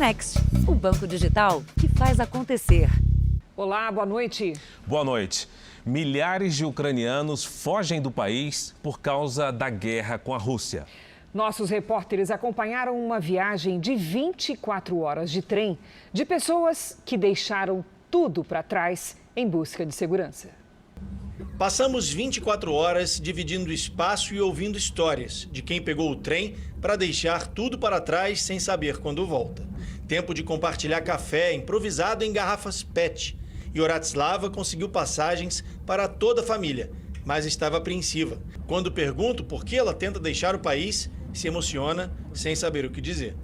Next, o banco digital que faz acontecer. Olá, boa noite. Boa noite. Milhares de ucranianos fogem do país por causa da guerra com a Rússia. Nossos repórteres acompanharam uma viagem de 24 horas de trem de pessoas que deixaram tudo para trás em busca de segurança. Passamos 24 horas dividindo espaço e ouvindo histórias de quem pegou o trem para deixar tudo para trás sem saber quando volta. Tempo de compartilhar café improvisado em garrafas PET. E Oratislava conseguiu passagens para toda a família, mas estava apreensiva. Quando pergunto por que ela tenta deixar o país, se emociona sem saber o que dizer.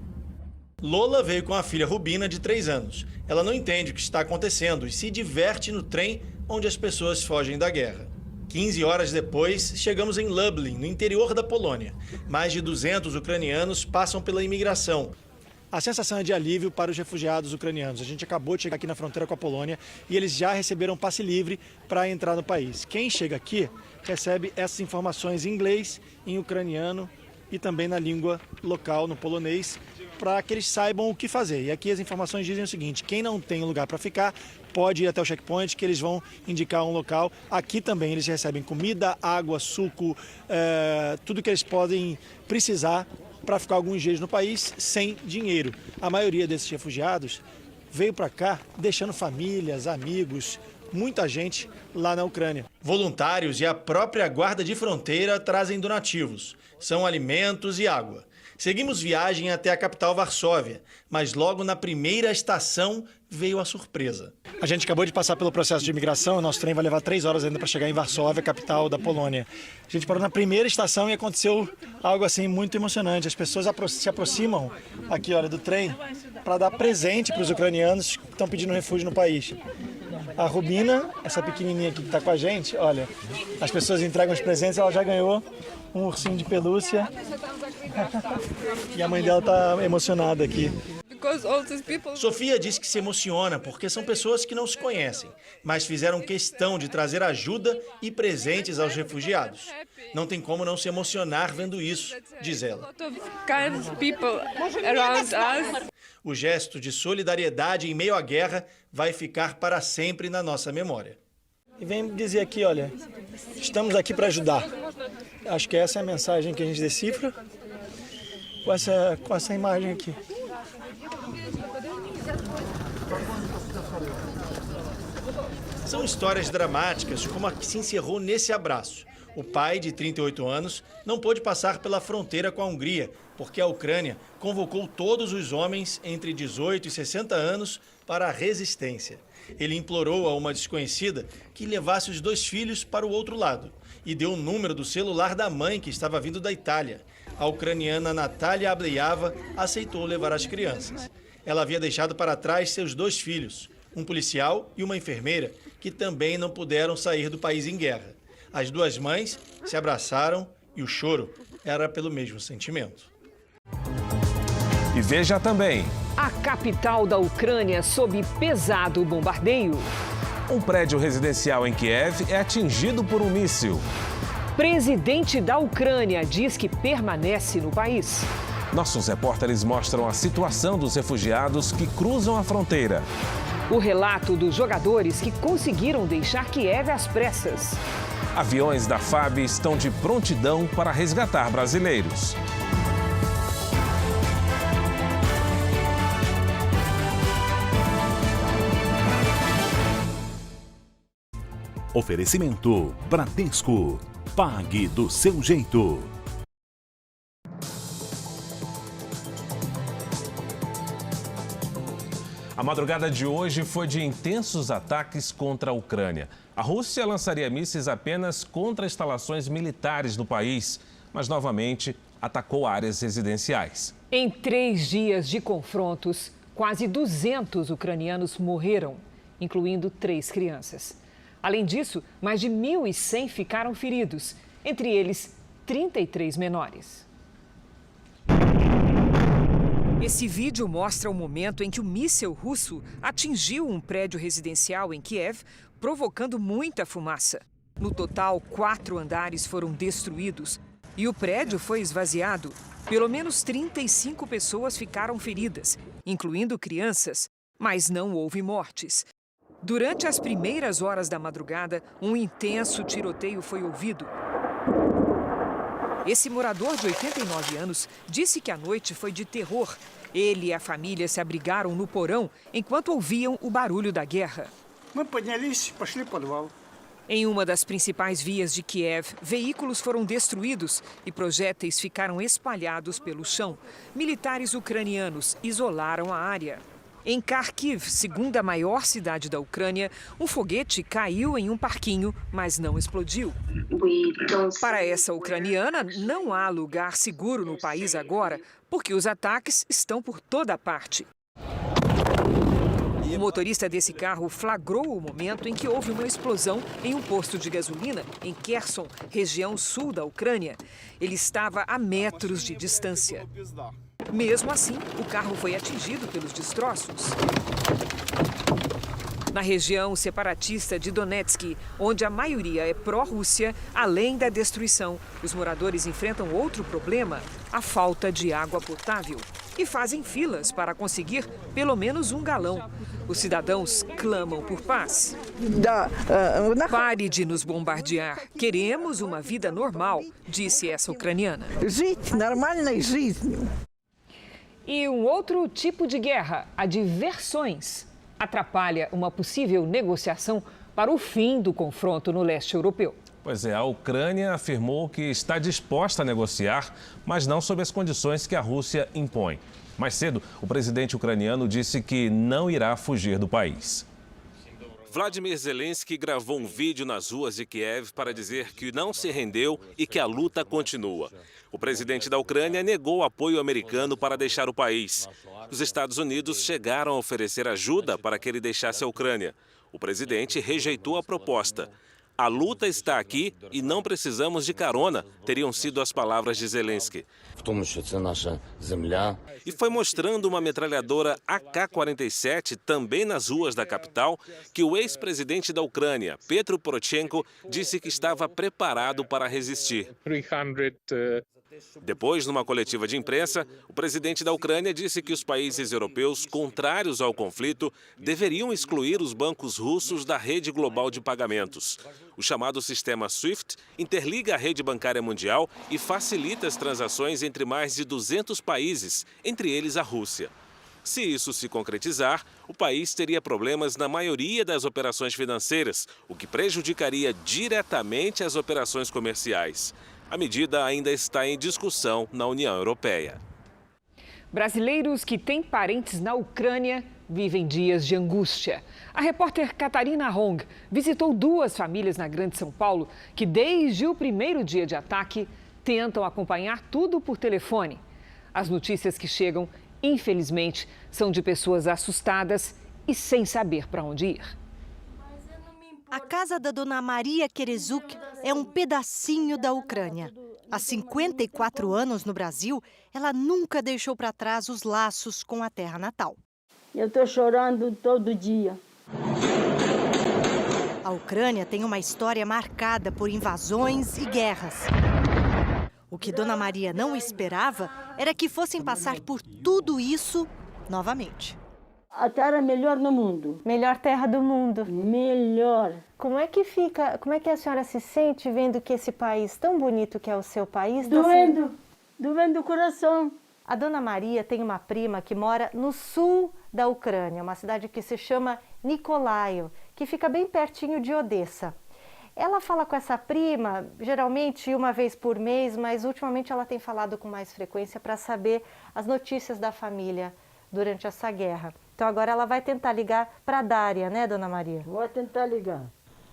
Lola veio com a filha Rubina, de 3 anos. Ela não entende o que está acontecendo e se diverte no trem onde as pessoas fogem da guerra. 15 horas depois, chegamos em Lublin, no interior da Polônia. Mais de 200 ucranianos passam pela imigração. A sensação é de alívio para os refugiados ucranianos. A gente acabou de chegar aqui na fronteira com a Polônia e eles já receberam passe livre para entrar no país. Quem chega aqui recebe essas informações em inglês, em ucraniano e também na língua local, no polonês, para que eles saibam o que fazer. E aqui as informações dizem o seguinte: quem não tem lugar para ficar pode ir até o checkpoint, que eles vão indicar um local. Aqui também eles recebem comida, água, suco, tudo que eles podem precisar para ficar alguns dias no país sem dinheiro. A maioria desses refugiados veio para cá deixando famílias, amigos, muita gente lá na Ucrânia. Voluntários e a própria guarda de fronteira trazem donativos. São alimentos e água. Seguimos viagem até a capital Varsóvia, mas logo na primeira estação veio a surpresa. A gente acabou de passar pelo processo de imigração, o nosso trem vai levar 3 horas ainda para chegar em Varsóvia, capital da Polônia. A gente parou na primeira estação e aconteceu algo assim muito emocionante. As pessoas se aproximam aqui, olha, do trem para dar presente para os ucranianos que estão pedindo refúgio no país. A Rubina, essa pequenininha aqui que está com a gente, olha, as pessoas entregam os presentes, ela já ganhou um ursinho de pelúcia e a mãe dela está emocionada aqui. Sofia diz que se emociona porque são pessoas que não se conhecem, mas fizeram questão de trazer ajuda e presentes aos refugiados. Não tem como não se emocionar vendo isso, diz ela. O gesto de solidariedade em meio à guerra vai ficar para sempre na nossa memória. E vem dizer aqui, olha, estamos aqui para ajudar. Acho que essa é a mensagem que a gente decifra com essa imagem aqui. São histórias dramáticas, como a que se encerrou nesse abraço. O pai, de 38 anos, não pôde passar pela fronteira com a Hungria, porque a Ucrânia convocou todos os homens entre 18 e 60 anos para a resistência. Ele implorou a uma desconhecida que levasse os 2 filhos para o outro lado e deu o número do celular da mãe, que estava vindo da Itália. A ucraniana Natalia Ableyava aceitou levar as crianças. Ela havia deixado para trás seus 2 filhos, um policial e uma enfermeira, que também não puderam sair do país em guerra. As 2 mães se abraçaram e o choro era pelo mesmo sentimento. E veja também: a capital da Ucrânia sob pesado bombardeio. Um prédio residencial em Kiev é atingido por um míssil. Presidente da Ucrânia diz que permanece no país. Nossos repórteres mostram a situação dos refugiados que cruzam a fronteira. O relato dos jogadores que conseguiram deixar Kiev às pressas. Aviões da FAB estão de prontidão para resgatar brasileiros. Oferecimento Bradesco. Pague do seu jeito. A madrugada de hoje foi de intensos ataques contra a Ucrânia. A Rússia lançaria mísseis apenas contra instalações militares no país, mas novamente atacou áreas residenciais. Em 3 dias de confrontos, quase 200 ucranianos morreram, incluindo 3 crianças. Além disso, mais de 1.100 ficaram feridos, entre eles 33 menores. Esse vídeo mostra o momento em que o míssil russo atingiu um prédio residencial em Kiev, provocando muita fumaça. No total, 4 andares foram destruídos. e o prédio foi esvaziado. Pelo menos 35 pessoas ficaram feridas, incluindo crianças, mas não houve mortes. Durante as primeiras horas da madrugada, um intenso tiroteio foi ouvido. Esse morador de 89 anos disse que a noite foi de terror. Ele e a família se abrigaram no porão enquanto ouviam o barulho da guerra. Em uma das principais vias de Kiev, veículos foram destruídos e projéteis ficaram espalhados pelo chão. Militares ucranianos isolaram a área. Em Kharkiv, segunda maior cidade da Ucrânia, um foguete caiu em um parquinho, mas não explodiu. Para essa ucraniana, não há lugar seguro no país agora, porque os ataques estão por toda parte. O motorista desse carro flagrou o momento em que houve uma explosão em um posto de gasolina em Kherson, região sul da Ucrânia. Ele estava a metros de distância. Mesmo assim, o carro foi atingido pelos destroços. Na região separatista de Donetsk, onde a maioria é pró-Rússia, além da destruição, os moradores enfrentam outro problema, a falta de água potável. E fazem filas para conseguir pelo menos um galão. Os cidadãos clamam por paz. Pare de nos bombardear. Queremos uma vida normal, disse essa ucraniana. E um outro tipo de guerra, a de versões, atrapalha uma possível negociação para o fim do confronto no leste europeu. Pois é, a Ucrânia afirmou que está disposta a negociar, mas não sob as condições que a Rússia impõe. Mais cedo, o presidente ucraniano disse que não irá fugir do país. Vladimir Zelensky gravou um vídeo nas ruas de Kiev para dizer que não se rendeu e que a luta continua. O presidente da Ucrânia negou apoio americano para deixar o país. Os Estados Unidos chegaram a oferecer ajuda para que ele deixasse a Ucrânia. O presidente rejeitou a proposta. A luta está aqui e não precisamos de carona, teriam sido as palavras de Zelensky. E foi mostrando uma metralhadora AK-47 também nas ruas da capital que o ex-presidente da Ucrânia, Petro Poroshenko, disse que estava preparado para resistir. Depois, numa coletiva de imprensa, o presidente da Ucrânia disse que os países europeus contrários ao conflito deveriam excluir os bancos russos da rede global de pagamentos. O chamado sistema SWIFT interliga a rede bancária mundial e facilita as transações entre mais de 200 países, entre eles a Rússia. Se isso se concretizar, o país teria problemas na maioria das operações financeiras, o que prejudicaria diretamente as operações comerciais. A medida ainda está em discussão na União Europeia. Brasileiros que têm parentes na Ucrânia vivem dias de angústia. A repórter Catarina Hong visitou duas famílias na Grande São Paulo que, desde o primeiro dia de ataque, tentam acompanhar tudo por telefone. As notícias que chegam, infelizmente, são de pessoas assustadas e sem saber para onde ir. A casa da dona Maria Kerezuk é um pedacinho da Ucrânia. Há 54 anos no Brasil, ela nunca deixou para trás os laços com a terra natal. Eu estou chorando todo dia. A Ucrânia tem uma história marcada por invasões e guerras. O que dona Maria não esperava era que fossem passar por tudo isso novamente. A terra é melhor no mundo. Melhor terra do mundo. Melhor. Como é que fica, como é que a senhora se sente vendo que esse país tão bonito que é o seu país... Doendo o coração. A dona Maria tem uma prima que mora no sul da Ucrânia, uma cidade que se chama Nikolaev, que fica bem pertinho de Odessa. Ela fala com essa prima, geralmente uma vez por mês, mas ultimamente ela tem falado com mais frequência para saber as notícias da família durante essa guerra. Então agora ela vai tentar ligar para a Dária, né, dona Maria? Vou tentar ligar.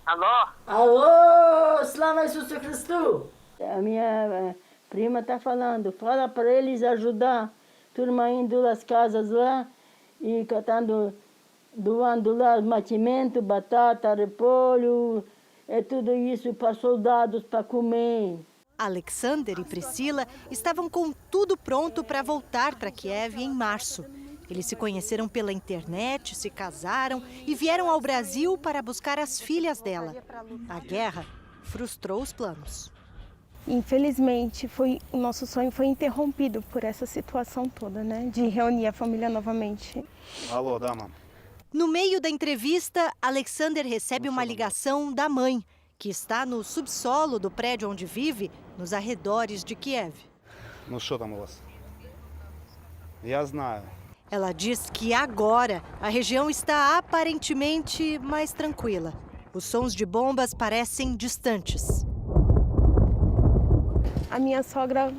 Alô? Alô, Slava Jesus Cristo! A minha prima está falando, fala para eles ajudar. Turma indo nas casas lá e catando, doando lá mantimento, batata, repolho, tudo isso para soldados, para comer. Alexander e Priscila estavam com tudo pronto para voltar para Kiev em março. Eles se conheceram pela internet, se casaram e vieram ao Brasil para buscar as filhas dela. A guerra frustrou os planos. Infelizmente, o nosso sonho foi interrompido por essa situação toda, né? De reunir a família novamente. Alô, dama. No meio da entrevista, Alexander recebe uma ligação da mãe, que está no subsolo do prédio onde vive, nos arredores de Kiev. Ela diz que agora a região está aparentemente mais tranquila. Os sons de bombas parecem distantes. A minha sogra,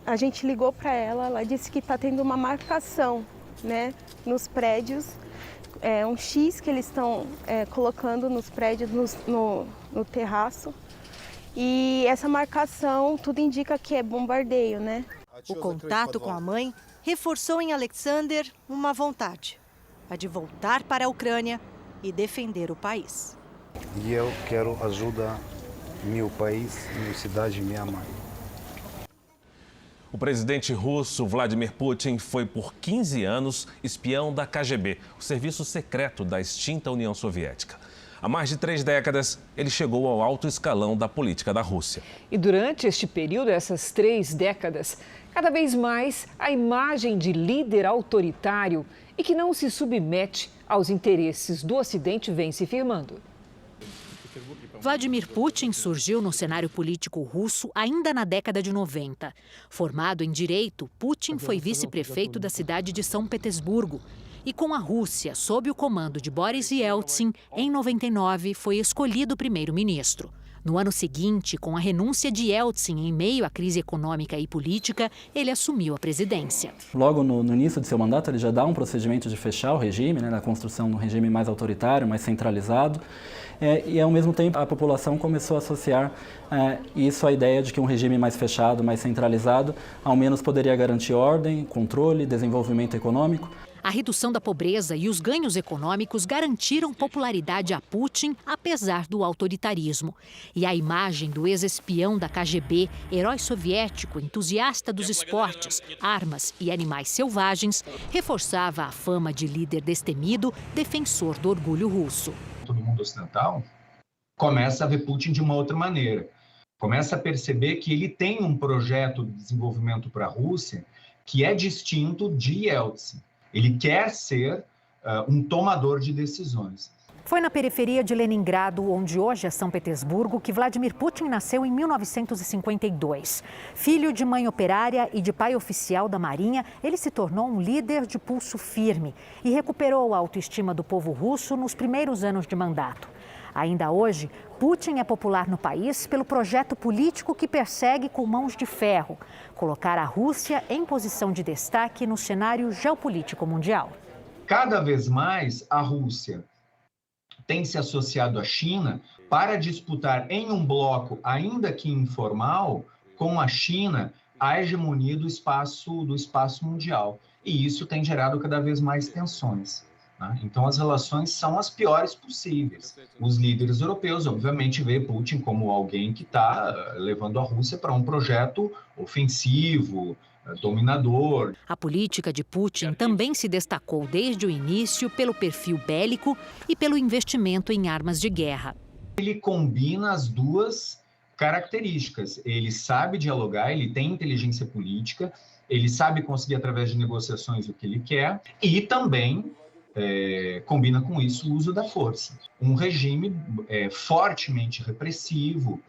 a gente ligou para ela disse que está tendo uma marcação, né, nos prédios. É um X que eles estão colocando nos prédios, no terraço. E essa marcação, tudo indica que é bombardeio, né? O contato com a mãe reforçou em Alexander uma vontade, a de voltar para a Ucrânia e defender o país. E eu quero ajudar meu país, minha cidade, minha mãe. O presidente russo Vladimir Putin foi por 15 anos espião da KGB, o serviço secreto da extinta União Soviética. Há mais de 3 décadas, ele chegou ao alto escalão da política da Rússia. E durante este período, essas 3 décadas, cada vez mais a imagem de líder autoritário e que não se submete aos interesses do Ocidente vem se firmando. Vladimir Putin surgiu no cenário político russo ainda na década de 90. Formado em Direito, Putin foi vice-prefeito da cidade de São Petersburgo. E com a Rússia sob o comando de Boris Yeltsin, em 99 foi escolhido primeiro-ministro. No ano seguinte, com a renúncia de Yeltsin em meio à crise econômica e política, ele assumiu a presidência. Logo no início de seu mandato, ele já dá um procedimento de fechar o regime, na construção de um regime mais autoritário, mais centralizado. E, ao mesmo tempo, a população começou a associar isso à ideia de que um regime mais fechado, mais centralizado, ao menos poderia garantir ordem, controle, desenvolvimento econômico. A redução da pobreza e os ganhos econômicos garantiram popularidade a Putin, apesar do autoritarismo. E a imagem do ex-espião da KGB, herói soviético, entusiasta dos esportes, armas e animais selvagens, reforçava a fama de líder destemido, defensor do orgulho russo. Todo mundo ocidental começa a ver Putin de uma outra maneira. Começa a perceber que ele tem um projeto de desenvolvimento para a Rússia que é distinto de Yeltsin. Ele quer ser um tomador de decisões. Foi na periferia de Leningrado, onde hoje é São Petersburgo, que Vladimir Putin nasceu em 1952. Filho de mãe operária e de pai oficial da Marinha, ele se tornou um líder de pulso firme e recuperou a autoestima do povo russo nos primeiros anos de mandato. Ainda hoje, Putin é popular no país pelo projeto político que persegue com mãos de ferro, colocar a Rússia em posição de destaque no cenário geopolítico mundial. Cada vez mais a Rússia tem se associado à China para disputar em um bloco, ainda que informal, com a China, a hegemonia do espaço mundial. E isso tem gerado cada vez mais tensões. Então, as relações são as piores possíveis. Os líderes europeus, obviamente, veem Putin como alguém que está levando a Rússia para um projeto ofensivo, dominador. A política de Putin também se destacou desde o início pelo perfil bélico e pelo investimento em armas de guerra. Ele combina as duas características. Ele sabe dialogar, ele tem inteligência política, ele sabe conseguir, através de negociações, o que ele quer e também combina com isso o uso da força. Um regime fortemente repressivo,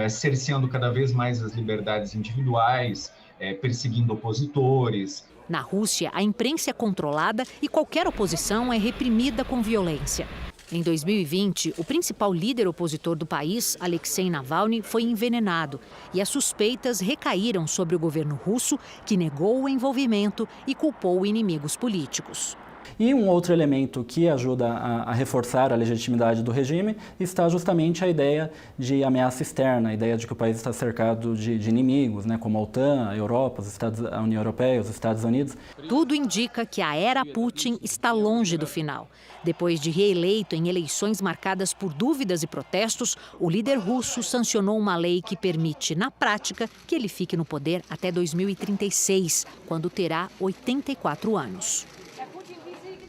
cerceando cada vez mais as liberdades individuais, perseguindo opositores. Na Rússia, a imprensa é controlada e qualquer oposição é reprimida com violência. Em 2020, o principal líder opositor do país, Alexei Navalny, foi envenenado e as suspeitas recaíram sobre o governo russo, que negou o envolvimento e culpou inimigos políticos. E um outro elemento que ajuda a reforçar a legitimidade do regime está justamente a ideia de ameaça externa, a ideia de que o país está cercado de inimigos, como a OTAN, a Europa, a União Europeia, os Estados Unidos. Tudo indica que a era Putin está longe do final. Depois de reeleito em eleições marcadas por dúvidas e protestos, o líder russo sancionou uma lei que permite, na prática, que ele fique no poder até 2036, quando terá 84 anos.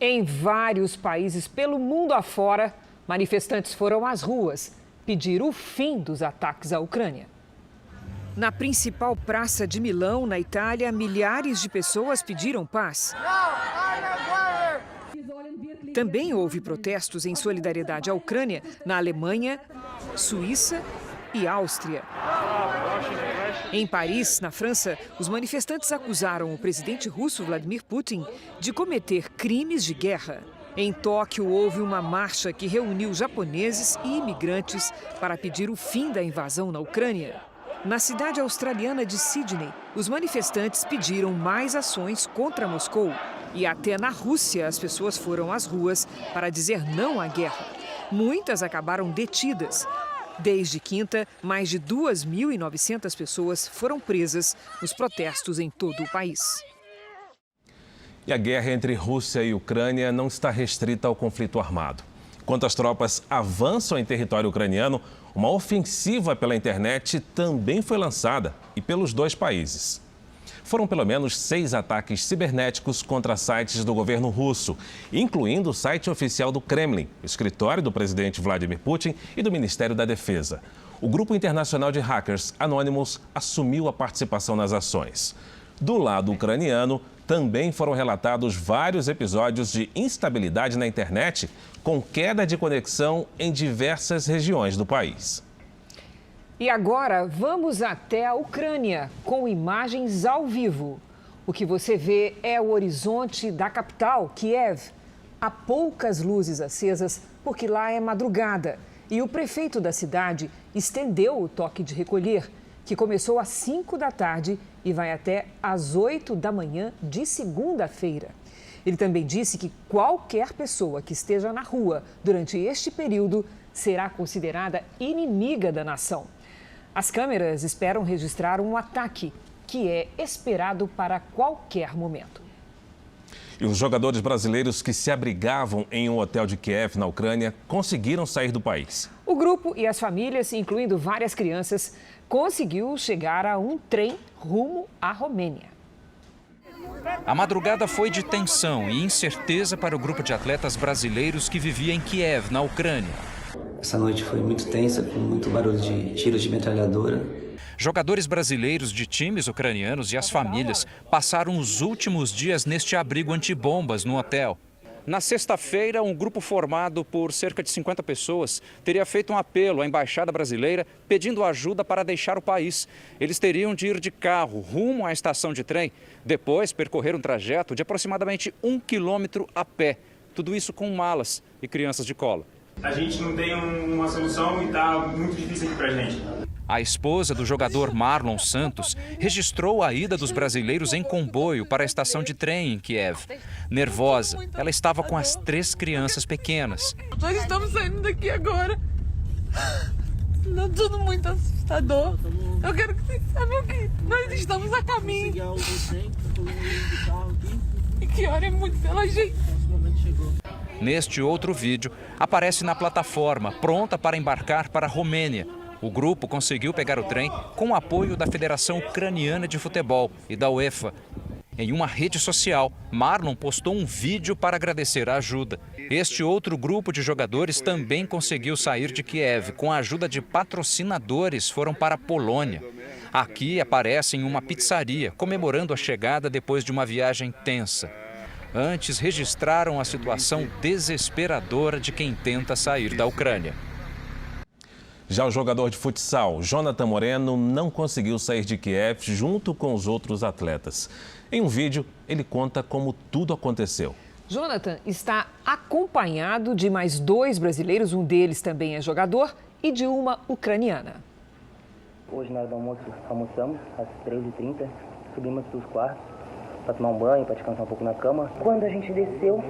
Em vários países pelo mundo afora, manifestantes foram às ruas pedir o fim dos ataques à Ucrânia. Na principal praça de Milão, na Itália, milhares de pessoas pediram paz. Também houve protestos em solidariedade à Ucrânia na Alemanha, Suíça e Áustria. Em Paris, na França, os manifestantes acusaram o presidente russo Vladimir Putin de cometer crimes de guerra. Em Tóquio, houve uma marcha que reuniu japoneses e imigrantes para pedir o fim da invasão na Ucrânia. Na cidade australiana de Sydney, os manifestantes pediram mais ações contra Moscou. E até na Rússia, as pessoas foram às ruas para dizer não à guerra. Muitas acabaram detidas. Desde quinta, mais de 2.900 pessoas foram presas nos protestos em todo o país. E a guerra entre Rússia e Ucrânia não está restrita ao conflito armado. Enquanto as tropas avançam em território ucraniano, uma ofensiva pela internet também foi lançada, e pelos dois países. Foram pelo menos 6 ataques cibernéticos contra sites do governo russo, incluindo o site oficial do Kremlin, escritório do presidente Vladimir Putin e do Ministério da Defesa. O grupo internacional de hackers Anonymous assumiu a participação nas ações. Do lado ucraniano, também foram relatados vários episódios de instabilidade na internet, com queda de conexão em diversas regiões do país. E agora vamos até a Ucrânia com imagens ao vivo. O que você vê é o horizonte da capital, Kiev. Há poucas luzes acesas porque lá é madrugada. E o prefeito da cidade estendeu o toque de recolher, que começou às 5 da tarde e vai até às 8 da manhã de segunda-feira. Ele também disse que qualquer pessoa que esteja na rua durante este período será considerada inimiga da nação. As câmeras esperam registrar um ataque que é esperado para qualquer momento. E os jogadores brasileiros que se abrigavam em um hotel de Kiev, na Ucrânia, conseguiram sair do país. O grupo e as famílias, incluindo várias crianças, conseguiu chegar a um trem rumo à Romênia. A madrugada foi de tensão e incerteza para o grupo de atletas brasileiros que vivia em Kiev, na Ucrânia. Essa noite foi muito tensa, com muito barulho de tiros de metralhadora. Jogadores brasileiros de times ucranianos e as famílias passaram os últimos dias neste abrigo antibombas no hotel. Na sexta-feira, um grupo formado por cerca de 50 pessoas teria feito um apelo à Embaixada Brasileira pedindo ajuda para deixar o país. Eles teriam de ir de carro rumo à estação de trem, depois percorrer um trajeto de aproximadamente 1 quilômetro a pé. Tudo isso com malas e crianças de colo. A gente não tem uma solução e está muito difícil aqui para a gente. A esposa do jogador Marlon Santos registrou a ida dos brasileiros em comboio para a estação de trem em Kiev. Nervosa, ela estava com as 3 crianças pequenas. Nós estamos saindo daqui agora. Não, tudo muito assustador. Eu quero que vocês saibam que nós estamos a caminho. E que orem muito pela gente. Neste outro vídeo, aparece na plataforma, pronta para embarcar para a Romênia. O grupo conseguiu pegar o trem com o apoio da Federação Ucraniana de Futebol e da UEFA. Em uma rede social, Marlon postou um vídeo para agradecer a ajuda. Este outro grupo de jogadores também conseguiu sair de Kiev. Com a ajuda de patrocinadores, foram para a Polônia. Aqui aparecem em uma pizzaria, comemorando a chegada depois de uma viagem tensa. Antes, registraram a situação desesperadora de quem tenta sair da Ucrânia. Já o jogador de futsal, Jonathan Moreno, não conseguiu sair de Kiev junto com os outros atletas. Em um vídeo, ele conta como tudo aconteceu. Jonathan está acompanhado de mais 2 brasileiros, um deles também é jogador, e de uma ucraniana. Hoje na hora do almoço almoçamos às 13h30, subimos para os quartos para tomar um banho, para descansar um pouco na cama. Quando a gente desceu,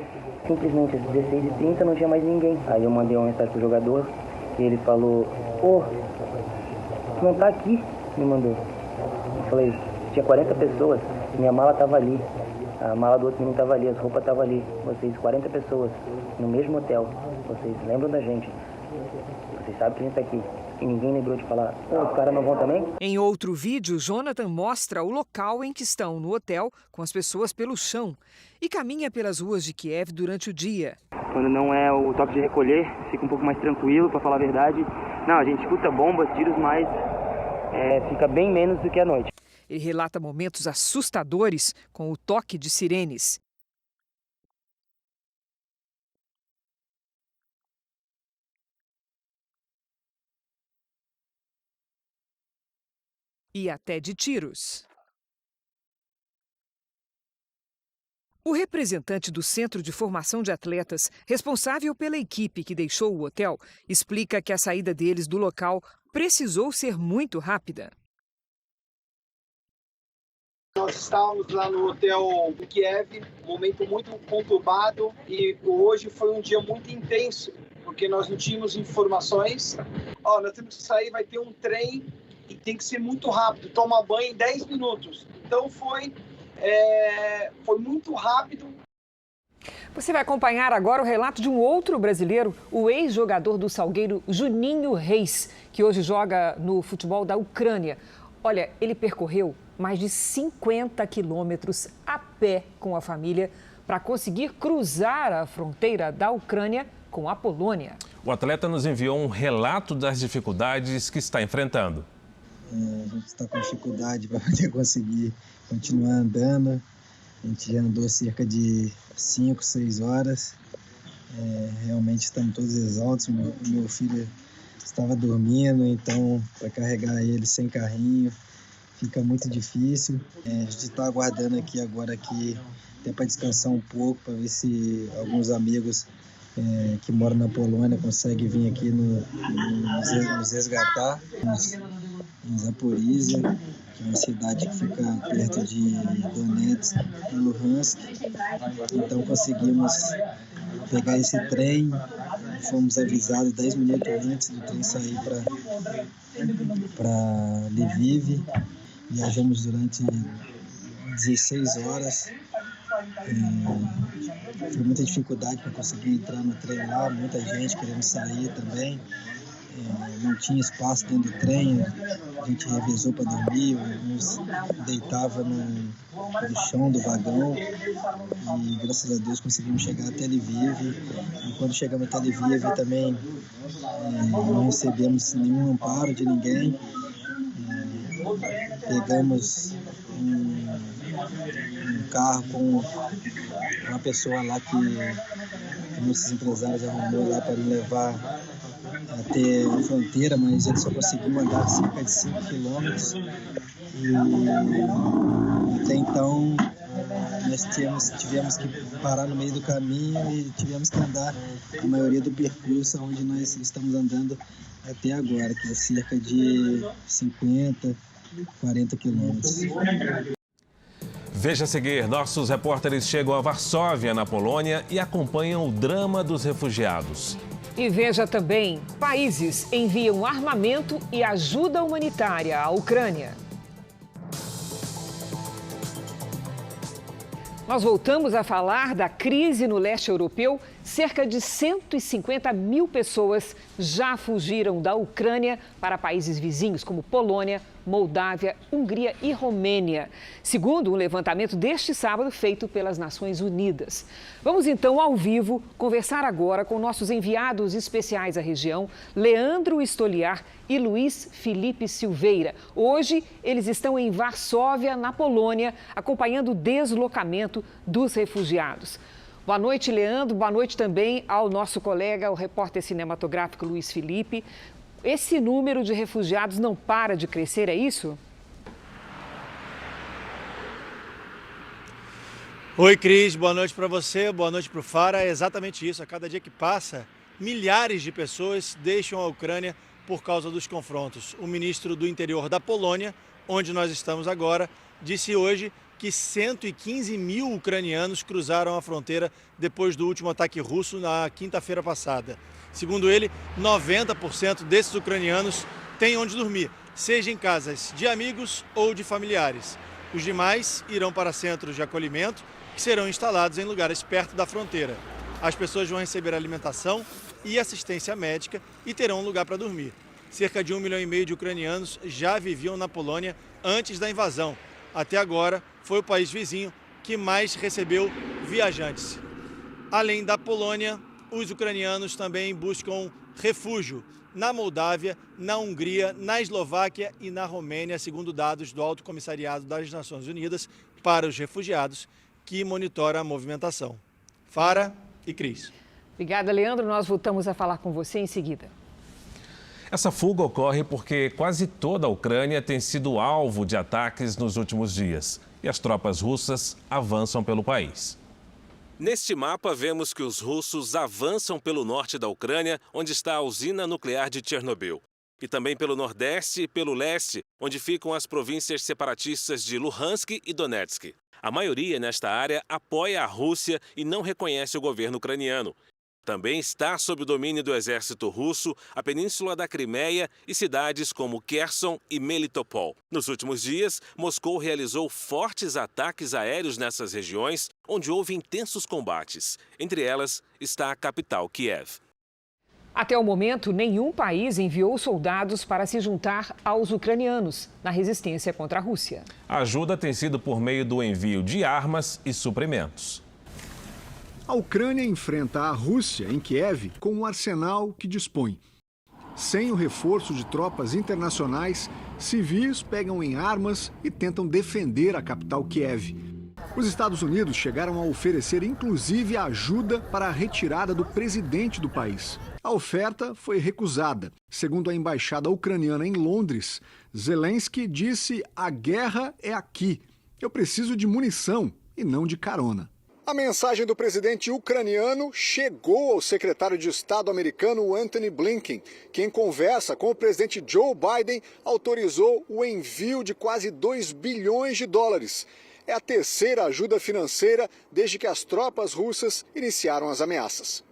simplesmente às 16h30 não tinha mais ninguém. Aí eu mandei uma mensagem pro jogador e ele falou: "Ô, tu não tá aqui?" Me mandou. Eu falei: "Tinha 40 pessoas, minha mala tava ali, a mala do outro menino tava ali, as roupas tava ali. Vocês, 40 pessoas, no mesmo hotel, vocês lembram da gente? Vocês sabem que a gente tá aqui." E ninguém lembrou de falar: "Os caras não vão também?" Em outro vídeo, Jonathan mostra o local em que estão no hotel, com as pessoas pelo chão, e caminha pelas ruas de Kiev durante o dia. Quando não é o toque de recolher, fica um pouco mais tranquilo, para falar a verdade. Não, a gente escuta bombas, tiros, mas fica bem menos do que à noite. Ele relata momentos assustadores com o toque de sirenes. E até de tiros. O representante do Centro de Formação de Atletas, responsável pela equipe que deixou o hotel, explica que a saída deles do local precisou ser muito rápida. Nós estávamos lá no hotel em Kiev, um momento muito conturbado, e hoje foi um dia muito intenso, porque nós não tínhamos informações. Nós temos que sair, vai ter um trem e tem que ser muito rápido, tomar banho em 10 minutos. Então foi muito rápido. Você vai acompanhar agora o relato de um outro brasileiro, o ex-jogador do Salgueiro, Juninho Reis, que hoje joga no futebol da Ucrânia. Olha, ele percorreu mais de 50 quilômetros a pé com a família para conseguir cruzar a fronteira da Ucrânia com a Polônia. O atleta nos enviou um relato das dificuldades que está enfrentando. A gente está com dificuldade para poder conseguir continuar andando. A gente já andou cerca de 5, 6 horas. Realmente estamos todos exaustos. Meu filho estava dormindo, então para carregar ele sem carrinho fica muito difícil. A gente está aguardando aqui agora que até para descansar um pouco, para ver se alguns amigos que moram na Polônia conseguem vir aqui nos resgatar. Em Zaporizhia, que é uma cidade que fica perto de Donetsk e Luhansk. Então conseguimos pegar esse trem, fomos avisados 10 minutos antes do trem sair para Lviv. Viajamos durante 16 horas. Foi muita dificuldade para conseguir entrar no trem lá, muita gente querendo sair também. Não tinha espaço dentro do trem, a gente revezou para dormir, uns deitava no chão do vagão e graças a Deus conseguimos chegar até Lviv. E quando chegamos até Lviv também não recebemos nenhum amparo de ninguém. Pegamos um carro com uma pessoa lá que nossos empresários arrumou lá para levar até a fronteira, mas ele só conseguiu andar cerca de 5 quilômetros. E até então nós tivemos que parar no meio do caminho e tivemos que andar a maioria do percurso onde nós estamos andando até agora, que é cerca de 50, 40 quilômetros. Veja a seguir, nossos repórteres chegam a Varsóvia, na Polônia, e acompanham o drama dos refugiados. E veja também, países enviam armamento e ajuda humanitária à Ucrânia. Nós voltamos a falar da crise no leste europeu. Cerca de 150 mil pessoas já fugiram da Ucrânia para países vizinhos como Polônia, Moldávia, Hungria e Romênia, segundo um levantamento deste sábado feito pelas Nações Unidas. Vamos então ao vivo conversar agora com nossos enviados especiais à região, Leandro Stoliar e Luiz Felipe Silveira. Hoje eles estão em Varsóvia, na Polônia, acompanhando o deslocamento dos refugiados. Boa noite, Leandro. Boa noite também ao nosso colega, o repórter cinematográfico Luiz Felipe. Esse número de refugiados não para de crescer, é isso? Oi, Cris. Boa noite para você, boa noite para o Fara. É exatamente isso. A cada dia que passa, milhares de pessoas deixam a Ucrânia por causa dos confrontos. O ministro do Interior da Polônia, onde nós estamos agora, disse hoje que 115 mil ucranianos cruzaram a fronteira depois do último ataque russo na quinta-feira passada. Segundo ele, 90% desses ucranianos têm onde dormir, seja em casas de amigos ou de familiares. Os demais irão para centros de acolhimento que serão instalados em lugares perto da fronteira. As pessoas vão receber alimentação e assistência médica e terão um lugar para dormir. Cerca de 1,5 milhão de ucranianos já viviam na Polônia antes da invasão. Até agora, foi o país vizinho que mais recebeu viajantes. Além da Polônia, os ucranianos também buscam refúgio na Moldávia, na Hungria, na Eslováquia e na Romênia, segundo dados do Alto Comissariado das Nações Unidas para os Refugiados, que monitora a movimentação. Fara e Cris. Obrigada, Leandro. Nós voltamos a falar com você em seguida. Essa fuga ocorre porque quase toda a Ucrânia tem sido alvo de ataques nos últimos dias e as tropas russas avançam pelo país. Neste mapa, vemos que os russos avançam pelo norte da Ucrânia, onde está a usina nuclear de Chernobyl. E também pelo nordeste e pelo leste, onde ficam as províncias separatistas de Luhansk e Donetsk. A maioria nesta área apoia a Rússia e não reconhece o governo ucraniano. Também está sob o domínio do exército russo a península da Crimeia e cidades como Kherson e Melitopol. Nos últimos dias, Moscou realizou fortes ataques aéreos nessas regiões, onde houve intensos combates. Entre elas está a capital, Kiev. Até o momento, nenhum país enviou soldados para se juntar aos ucranianos na resistência contra a Rússia. A ajuda tem sido por meio do envio de armas e suprimentos. A Ucrânia enfrenta a Rússia em Kiev com o arsenal que dispõe. Sem o reforço de tropas internacionais, civis pegam em armas e tentam defender a capital Kiev. Os Estados Unidos chegaram a oferecer inclusive ajuda para a retirada do presidente do país. A oferta foi recusada. Segundo a embaixada ucraniana em Londres, Zelensky disse: "A guerra é aqui. Eu preciso de munição e não de carona." A mensagem do presidente ucraniano chegou ao secretário de Estado americano Antony Blinken, que em conversa com o presidente Joe Biden autorizou o envio de quase 2 bilhões de dólares. É a terceira ajuda financeira desde que as tropas russas iniciaram as ameaças.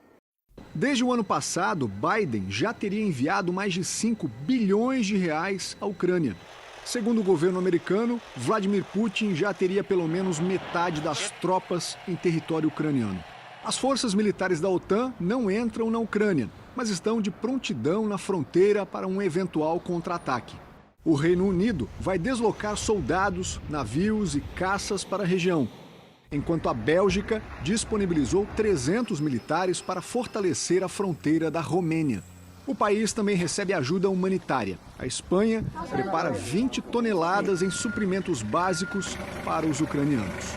Desde o ano passado, Biden já teria enviado mais de 5 bilhões de reais à Ucrânia. Segundo o governo americano, Vladimir Putin já teria pelo menos metade das tropas em território ucraniano. As forças militares da OTAN não entram na Ucrânia, mas estão de prontidão na fronteira para um eventual contra-ataque. O Reino Unido vai deslocar soldados, navios e caças para a região, enquanto a Bélgica disponibilizou 300 militares para fortalecer a fronteira da Romênia. O país também recebe ajuda humanitária. A Espanha prepara 20 toneladas em suprimentos básicos para os ucranianos.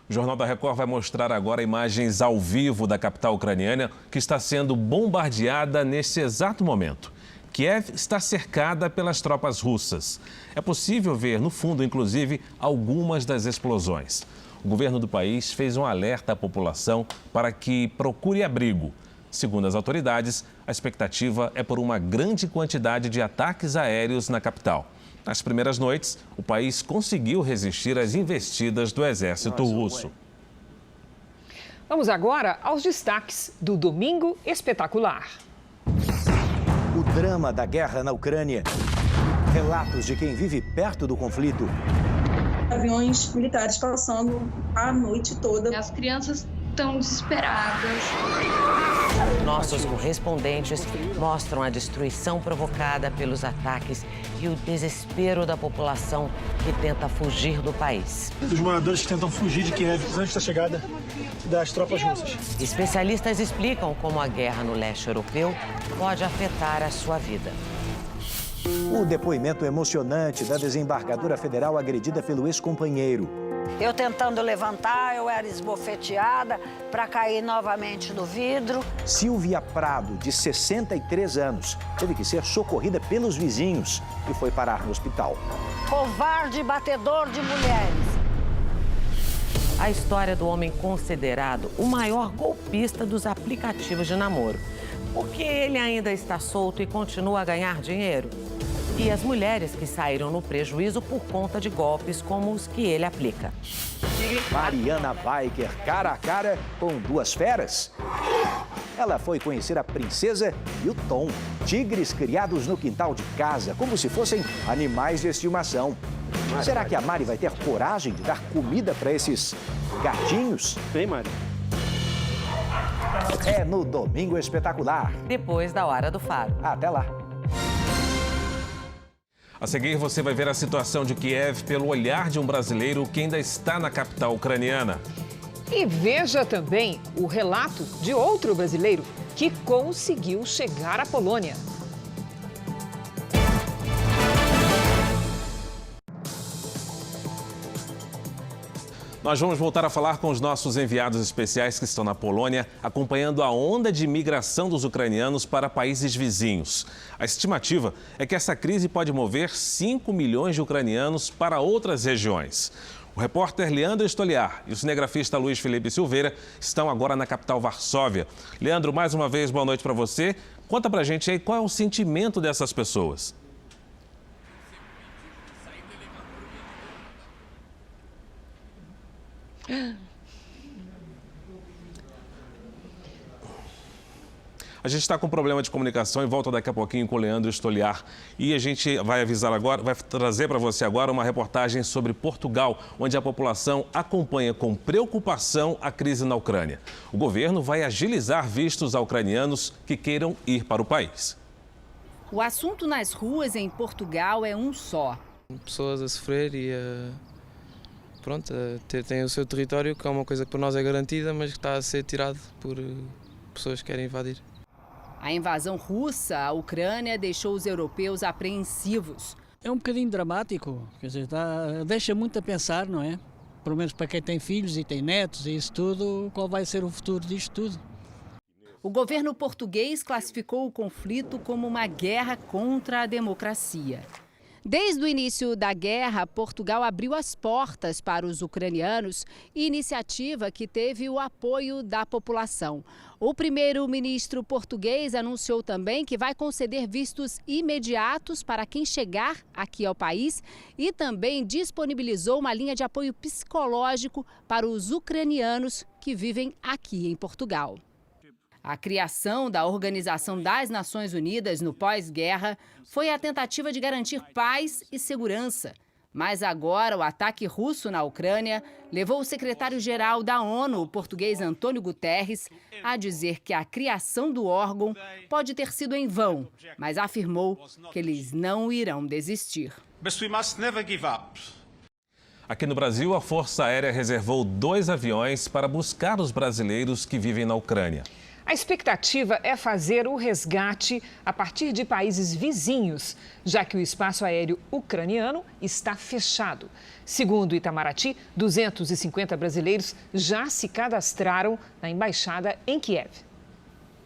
O Jornal da Record vai mostrar agora imagens ao vivo da capital ucraniana, que está sendo bombardeada neste exato momento. Kiev está cercada pelas tropas russas. É possível ver no fundo, inclusive, algumas das explosões. O governo do país fez um alerta à população para que procure abrigo. Segundo as autoridades, a expectativa é por uma grande quantidade de ataques aéreos na capital. Nas primeiras noites, o país conseguiu resistir às investidas do exército russo. Vamos agora aos destaques do Domingo Espetacular. O drama da guerra na Ucrânia. Relatos de quem vive perto do conflito. Aviões militares passando a noite toda. As crianças estão desesperadas. Nossos correspondentes mostram a destruição provocada pelos ataques e o desespero da população que tenta fugir do país. Os moradores que tentam fugir de Kiev antes da chegada das tropas russas. Especialistas explicam como a guerra no leste europeu pode afetar a sua vida. O depoimento emocionante da desembargadora federal agredida pelo ex-companheiro. Eu tentando levantar, eu era esbofeteada para cair novamente no vidro. Silvia Prado, de 63 anos, teve que ser socorrida pelos vizinhos e foi parar no hospital. Covarde batedor de mulheres. A história do homem considerado o maior golpista dos aplicativos de namoro. Porque ele ainda está solto e continua a ganhar dinheiro. E as mulheres que saíram no prejuízo por conta de golpes como os que ele aplica. Mariana Weicker, cara a cara com duas feras. Ela foi conhecer a princesa e o Tom, tigres criados no quintal de casa, como se fossem animais de estimação. Será que a Mari vai ter coragem de dar comida para esses gatinhos? Bem, Mari. É no Domingo Espetacular. Depois da Hora do Faro. Até lá. A seguir, você vai ver a situação de Kiev pelo olhar de um brasileiro que ainda está na capital ucraniana. E veja também o relato de outro brasileiro que conseguiu chegar à Polônia. Nós vamos voltar a falar com os nossos enviados especiais que estão na Polônia, acompanhando a onda de imigração dos ucranianos para países vizinhos. A estimativa é que essa crise pode mover 5 milhões de ucranianos para outras regiões. O repórter Leandro Stoliar e o cinegrafista Luiz Felipe Silveira estão agora na capital Varsóvia. Leandro, mais uma vez, boa noite para você. Conta pra gente aí qual é o sentimento dessas pessoas. A gente está com problema de comunicação e volta daqui a pouquinho com o Leandro Stoliar. E a gente vai avisar agora, vai trazer para você agora uma reportagem sobre Portugal, onde a população acompanha com preocupação a crise na Ucrânia. O governo vai agilizar vistos a ucranianos que queiram ir para o país. O assunto nas ruas em Portugal é um só. Pessoas a sofrer e têm o seu território, que é uma coisa que para nós é garantida, mas que está a ser tirado por pessoas que querem invadir. A invasão russa à Ucrânia deixou os europeus apreensivos. É um bocadinho dramático, quer dizer, deixa muito a pensar, não é? Pelo menos para quem tem filhos e tem netos e isso tudo, qual vai ser o futuro disto tudo? O governo português classificou o conflito como uma guerra contra a democracia. Desde o início da guerra, Portugal abriu as portas para os ucranianos, iniciativa que teve o apoio da população. O primeiro-ministro português anunciou também que vai conceder vistos imediatos para quem chegar aqui ao país e também disponibilizou uma linha de apoio psicológico para os ucranianos que vivem aqui em Portugal. A criação da Organização das Nações Unidas no pós-guerra foi a tentativa de garantir paz e segurança. Mas agora o ataque russo na Ucrânia levou o secretário-geral da ONU, o português António Guterres, a dizer que a criação do órgão pode ter sido em vão, mas afirmou que eles não irão desistir. Aqui no Brasil, a Força Aérea reservou 2 aviões para buscar os brasileiros que vivem na Ucrânia. A expectativa é fazer o resgate a partir de países vizinhos, já que o espaço aéreo ucraniano está fechado. Segundo o Itamaraty, 250 brasileiros já se cadastraram na embaixada em Kiev.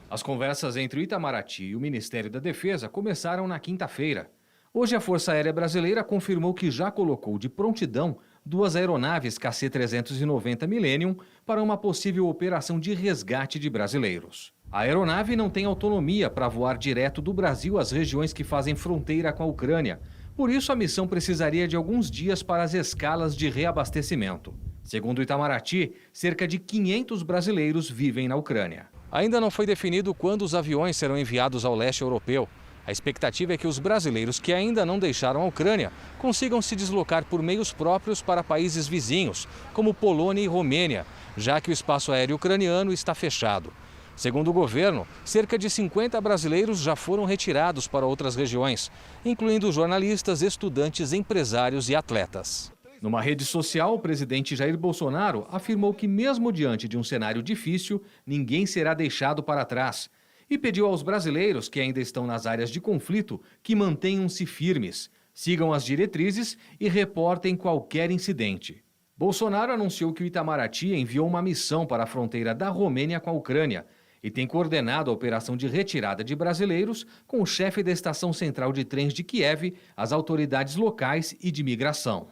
As conversas entre o Itamaraty e o Ministério da Defesa começaram na quinta-feira. Hoje, a Força Aérea Brasileira confirmou que já colocou de prontidão 2 aeronaves KC-390 Millennium para uma possível operação de resgate de brasileiros. A aeronave não tem autonomia para voar direto do Brasil às regiões que fazem fronteira com a Ucrânia. Por isso, a missão precisaria de alguns dias para as escalas de reabastecimento. Segundo o Itamaraty, cerca de 500 brasileiros vivem na Ucrânia. Ainda não foi definido quando os aviões serão enviados ao leste europeu. A expectativa é que os brasileiros que ainda não deixaram a Ucrânia consigam se deslocar por meios próprios para países vizinhos, como Polônia e Romênia, já que o espaço aéreo ucraniano está fechado. Segundo o governo, cerca de 50 brasileiros já foram retirados para outras regiões, incluindo jornalistas, estudantes, empresários e atletas. Numa rede social, o presidente Jair Bolsonaro afirmou que, mesmo diante de um cenário difícil, ninguém será deixado para trás. E pediu aos brasileiros que ainda estão nas áreas de conflito que mantenham-se firmes, sigam as diretrizes e reportem qualquer incidente. Bolsonaro anunciou que o Itamaraty enviou uma missão para a fronteira da Romênia com a Ucrânia e tem coordenado a operação de retirada de brasileiros com o chefe da Estação Central de Trens de Kiev, as autoridades locais e de migração.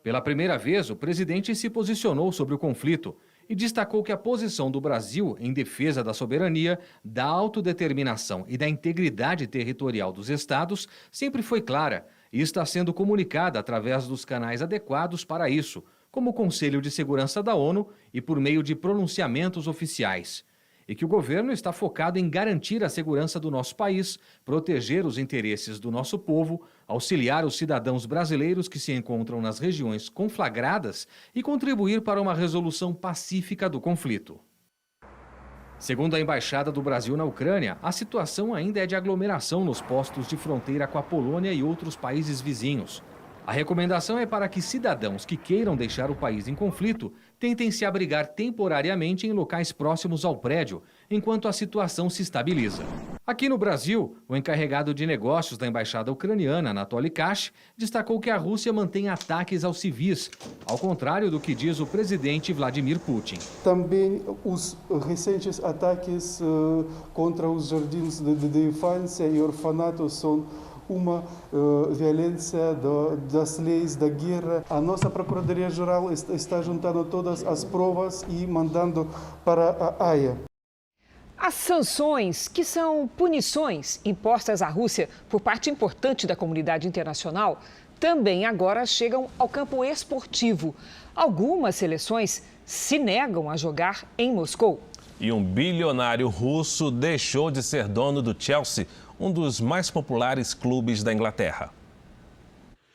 Pela primeira vez, o presidente se posicionou sobre o conflito e destacou que a posição do Brasil em defesa da soberania, da autodeterminação e da integridade territorial dos estados sempre foi clara e está sendo comunicada através dos canais adequados para isso, como o Conselho de Segurança da ONU e por meio de pronunciamentos oficiais. E que o governo está focado em garantir a segurança do nosso país, proteger os interesses do nosso povo, auxiliar os cidadãos brasileiros que se encontram nas regiões conflagradas e contribuir para uma resolução pacífica do conflito. Segundo a Embaixada do Brasil na Ucrânia, a situação ainda é de aglomeração nos postos de fronteira com a Polônia e outros países vizinhos. A recomendação é para que cidadãos que queiram deixar o país em conflito tentem se abrigar temporariamente em locais próximos ao prédio, enquanto a situação se estabiliza. Aqui no Brasil, o encarregado de negócios da Embaixada Ucraniana, Anatoly Kash, destacou que a Rússia mantém ataques aos civis, ao contrário do que diz o presidente Vladimir Putin. Também os recentes ataques contra os jardins de infância e orfanatos são uma violência das leis da guerra. A nossa Procuradoria-Geral está juntando todas as provas e mandando para a Haia. As sanções, que são punições impostas à Rússia por parte importante da comunidade internacional, também agora chegam ao campo esportivo. Algumas seleções se negam a jogar em Moscou. E um bilionário russo deixou de ser dono do Chelsea, um dos mais populares clubes da Inglaterra.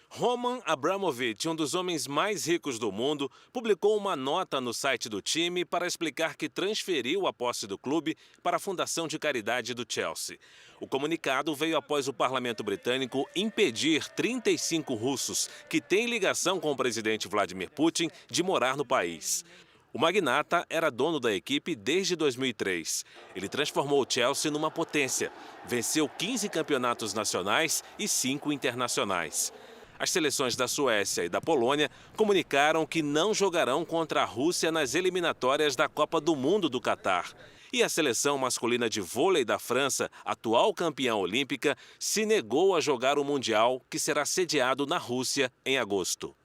Roman Abramovich, um dos homens mais ricos do mundo, publicou uma nota no site do time para explicar que transferiu a posse do clube para a Fundação de Caridade do Chelsea. O comunicado veio após o parlamento britânico impedir 35 russos que têm ligação com o presidente Vladimir Putin de morar no país. O magnata era dono da equipe desde 2003. Ele transformou o Chelsea numa potência. Venceu 15 campeonatos nacionais e 5 internacionais. As seleções da Suécia e da Polônia comunicaram que não jogarão contra a Rússia nas eliminatórias da Copa do Mundo do Catar. E a seleção masculina de vôlei da França, atual campeã olímpica, se negou a jogar o Mundial, que será sediado na Rússia em agosto.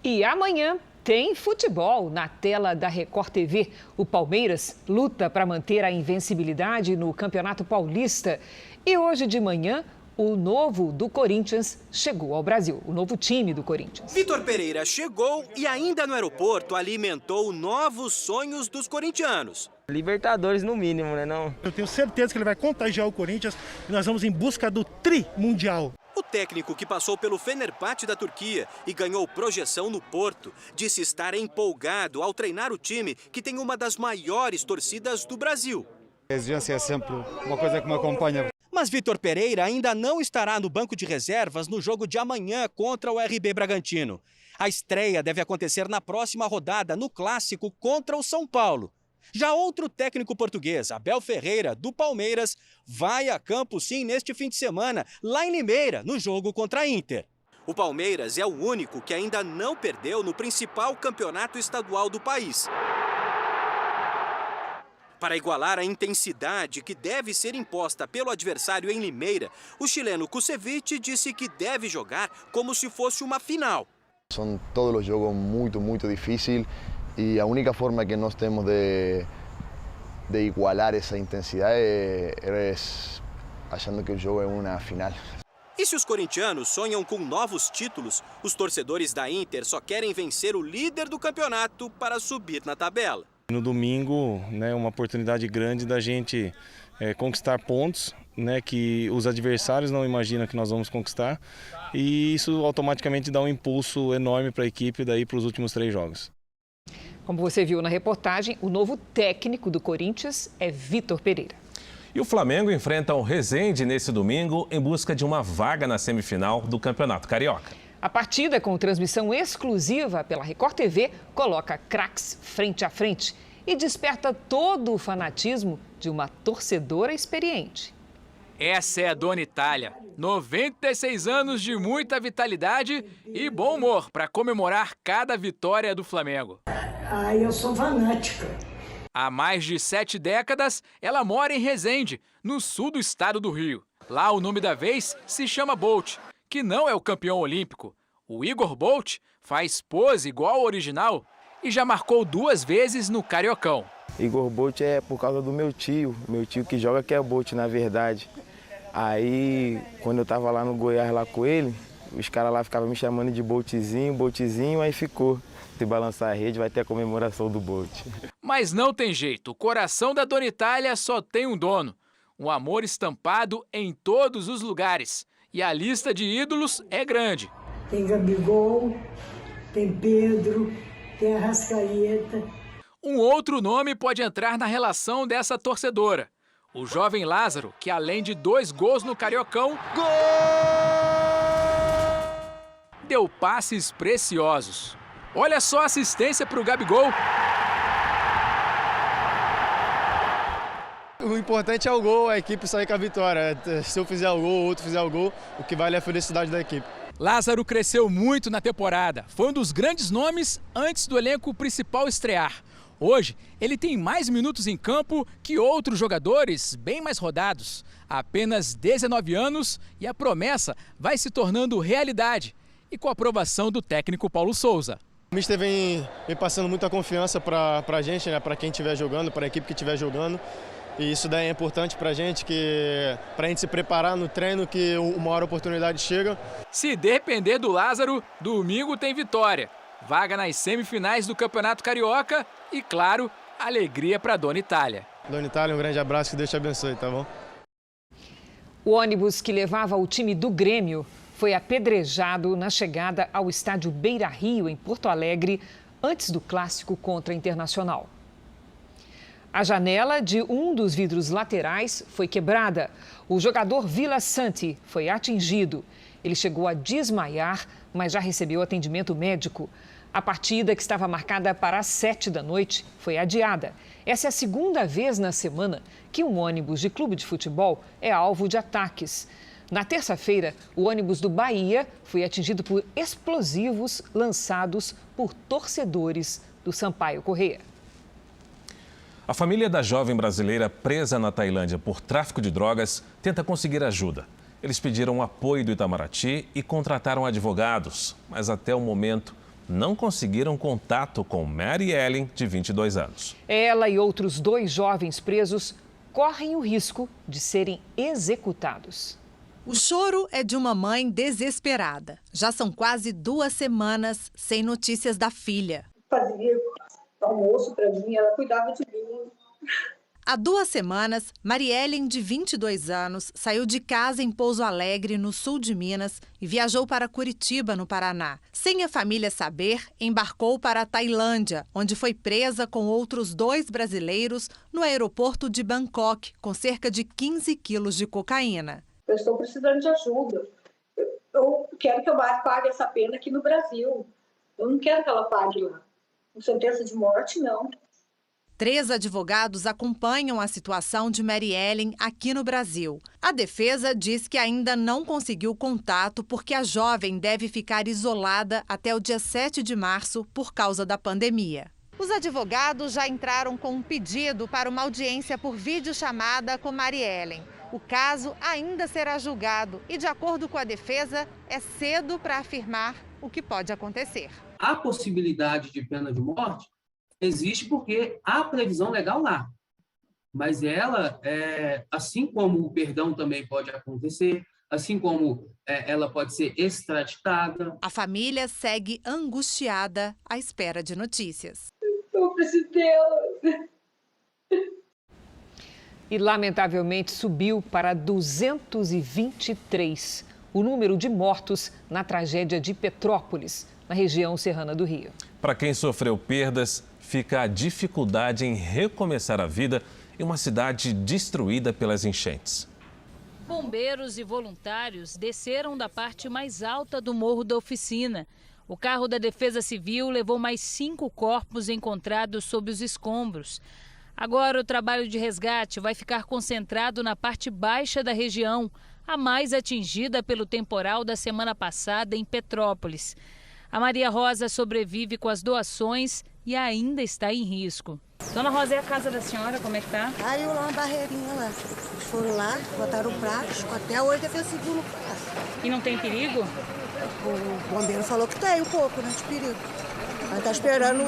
E amanhã tem futebol na tela da Record TV. O Palmeiras luta para manter a invencibilidade no Campeonato Paulista. E hoje de manhã, o novo do Corinthians chegou ao Brasil, o novo time do Corinthians. Vitor Pereira chegou e ainda no aeroporto alimentou novos sonhos dos corintianos. Libertadores no mínimo, né não? Eu tenho certeza que ele vai contagiar o Corinthians e nós vamos em busca do tri mundial. O técnico que passou pelo Fenerbahçe da Turquia e ganhou projeção no Porto, disse estar empolgado ao treinar o time que tem uma das maiores torcidas do Brasil. A exigência é sempre uma coisa que me acompanha. Mas Vitor Pereira ainda não estará no banco de reservas no jogo de amanhã contra o RB Bragantino. A estreia deve acontecer na próxima rodada, no Clássico contra o São Paulo. Já outro técnico português, Abel Ferreira, do Palmeiras, vai a campo sim neste fim de semana, lá em Limeira, no jogo contra a Inter. O Palmeiras é o único que ainda não perdeu no principal campeonato estadual do país. Para igualar a intensidade que deve ser imposta pelo adversário em Limeira, o chileno Kusevich disse que deve jogar como se fosse uma final. São todos os jogos muito difíceis. E a única forma que nós temos de igualar essa intensidade é achando que o jogo é uma final. E se os corintianos sonham com novos títulos, os torcedores da Inter só querem vencer o líder do campeonato para subir na tabela. No domingo, uma oportunidade grande da gente conquistar pontos, que os adversários não imaginam que nós vamos conquistar. E isso automaticamente dá um impulso enorme para a equipe daí para os últimos 3 jogos. Como você viu na reportagem, o novo técnico do Corinthians é Vitor Pereira. E o Flamengo enfrenta o Resende nesse domingo em busca de uma vaga na semifinal do Campeonato Carioca. A partida, com transmissão exclusiva pela Record TV, coloca craques frente a frente e desperta todo o fanatismo de uma torcedora experiente. Essa é a Dona Itália, 96 anos de muita vitalidade e bom humor para comemorar cada vitória do Flamengo. Eu sou fanática. Há mais de 7 décadas, ela mora em Resende, no sul do estado do Rio. Lá o nome da vez se chama Bolt, que não é o campeão olímpico. O Igor Bolt faz pose igual ao original e já marcou 2 vezes no Cariocão. Igor Bolt é por causa do meu tio que joga que é Bolt na verdade. Aí, quando eu tava lá no Goiás lá com ele, os caras lá ficavam me chamando de Boltzinho, aí ficou. Se balançar a rede, vai ter a comemoração do Bolt. Mas não tem jeito, o coração da Dona Itália só tem um dono. Um amor estampado em todos os lugares. E a lista de ídolos é grande. Tem Gabigol, tem Pedro, tem Arrascaeta. Um outro nome pode entrar na relação dessa torcedora. O jovem Lázaro, que além de 2 gols no Cariocão, deu passes preciosos. Olha só a assistência para o Gabigol. O importante é o gol, a equipe sair com a vitória. Se eu fizer o gol, o outro fizer o gol, o que vale é a felicidade da equipe. Lázaro cresceu muito na temporada. Foi um dos grandes nomes antes do elenco principal estrear. Hoje, ele tem mais minutos em campo que outros jogadores bem mais rodados. Apenas 19 anos e a promessa vai se tornando realidade. E com a aprovação do técnico Paulo Souza. O mister vem passando muita confiança para a gente, né, para quem estiver jogando, para a equipe que estiver jogando. E isso daí é importante para a gente se preparar no treino, que uma hora a oportunidade chega. Se depender do Lázaro, domingo tem vitória. Vaga nas semifinais do Campeonato Carioca e, claro, alegria para Dona Itália. Dona Itália, um grande abraço, que Deus te abençoe, tá bom? O ônibus que levava o time do Grêmio foi apedrejado na chegada ao estádio Beira-Rio, em Porto Alegre, antes do clássico contra a Internacional. A janela de um dos vidros laterais foi quebrada. O jogador Vila Santi foi atingido. Ele chegou a desmaiar, mas já recebeu atendimento médico. A partida, que estava marcada para as 19h, foi adiada. Essa é a segunda vez na semana que um ônibus de clube de futebol é alvo de ataques. Na terça-feira, o ônibus do Bahia foi atingido por explosivos lançados por torcedores do Sampaio Corrêa. A família da jovem brasileira presa na Tailândia por tráfico de drogas tenta conseguir ajuda. Eles pediram apoio do Itamaraty e contrataram advogados, mas até o momento não conseguiram contato com Mary Ellen, de 22 anos. Ela e outros 2 jovens presos correm o risco de serem executados. O choro é de uma mãe desesperada. Já são quase 2 semanas sem notícias da filha. Fazia almoço para mim, ela cuidava de mim. Há 2 semanas, Mariellen, de 22 anos, saiu de casa em Pouso Alegre, no sul de Minas, e viajou para Curitiba, no Paraná. Sem a família saber, embarcou para a Tailândia, onde foi presa com outros 2 brasileiros no aeroporto de Bangkok, com cerca de 15 quilos de cocaína. Eu estou precisando de ajuda. Eu quero que eu pague essa pena aqui no Brasil. Eu não quero que ela pague lá. Com sentença de morte, não. 3 advogados acompanham a situação de Mary Ellen aqui no Brasil. A defesa diz que ainda não conseguiu contato porque a jovem deve ficar isolada até o dia 7 de março por causa da pandemia. Os advogados já entraram com um pedido para uma audiência por videochamada com Mary Ellen. O caso ainda será julgado e, de acordo com a defesa, é cedo para afirmar o que pode acontecer. A possibilidade de pena de morte existe porque há previsão legal lá. Mas ela, assim como o perdão também pode acontecer, assim como ela pode ser extraditada. A família segue angustiada à espera de notícias. Eu preciso dela. E, lamentavelmente, subiu para 223 o número de mortos na tragédia de Petrópolis, na região serrana do Rio. Para quem sofreu perdas, fica a dificuldade em recomeçar a vida em uma cidade destruída pelas enchentes. Bombeiros e voluntários desceram da parte mais alta do Morro da Oficina. O carro da Defesa Civil levou mais 5 corpos encontrados sob os escombros. Agora o trabalho de resgate vai ficar concentrado na parte baixa da região, a mais atingida pelo temporal da semana passada em Petrópolis. A Maria Rosa sobrevive com as doações e ainda está em risco. Dona Rosa, é a casa da senhora? Como é que tá? Caiu lá uma barreirinha lá. Eles foram lá, botaram o plástico, até hoje até segundo plástico. E não tem perigo? O bombeiro falou que tem um pouco, né, de perigo. Mas tá esperando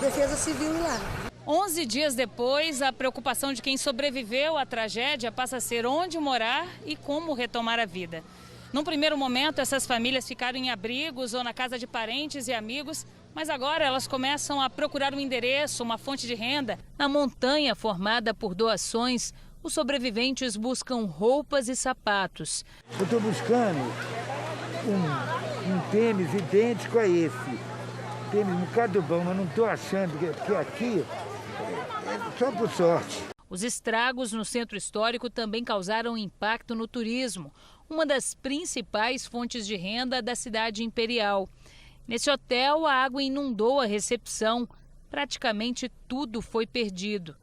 Defesa Civil ir lá. 11 dias depois, a preocupação de quem sobreviveu à tragédia passa a ser onde morar e como retomar a vida. Num primeiro momento, essas famílias ficaram em abrigos ou na casa de parentes e amigos, mas agora elas começam a procurar um endereço, uma fonte de renda. Na montanha formada por doações, os sobreviventes buscam roupas e sapatos. Eu estou buscando um tênis idêntico a esse. Tênis um bocado bom, mas não estou achando, porque aqui é só por sorte. Os estragos no centro histórico também causaram impacto no turismo. uma das principais fontes de renda da cidade imperial. Nesse hotel, a água inundou a recepção. Praticamente tudo foi perdido.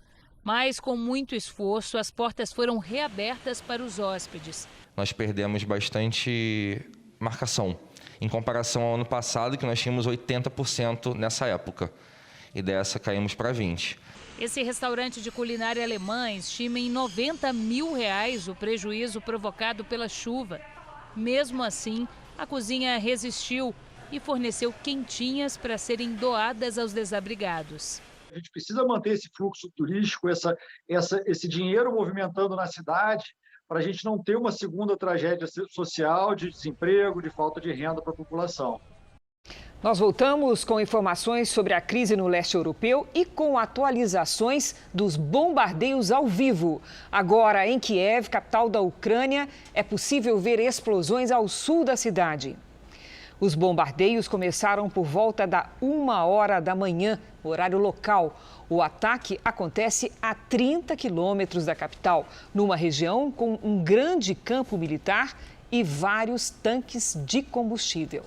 Mas, com muito esforço, as portas foram reabertas para os hóspedes. Nós perdemos bastante marcação, em comparação ao ano passado, que nós tínhamos 80% nessa época. E dessa caímos para 20%. Esse restaurante de culinária alemã estima em R$90 mil o prejuízo provocado pela chuva. Mesmo assim, a cozinha resistiu e forneceu quentinhas para serem doadas aos desabrigados. A gente precisa manter esse fluxo turístico, esse dinheiro movimentando na cidade, para a gente não ter uma segunda tragédia social de desemprego, de falta de renda para a população. Nós voltamos com informações sobre a crise no leste europeu e com atualizações dos bombardeios ao vivo. Agora, em Kiev, capital da Ucrânia, é possível ver explosões ao sul da cidade. Os bombardeios começaram por volta da 1h da manhã, horário local. O ataque acontece a 30 quilômetros da capital, numa região com um grande campo militar e vários tanques de combustível.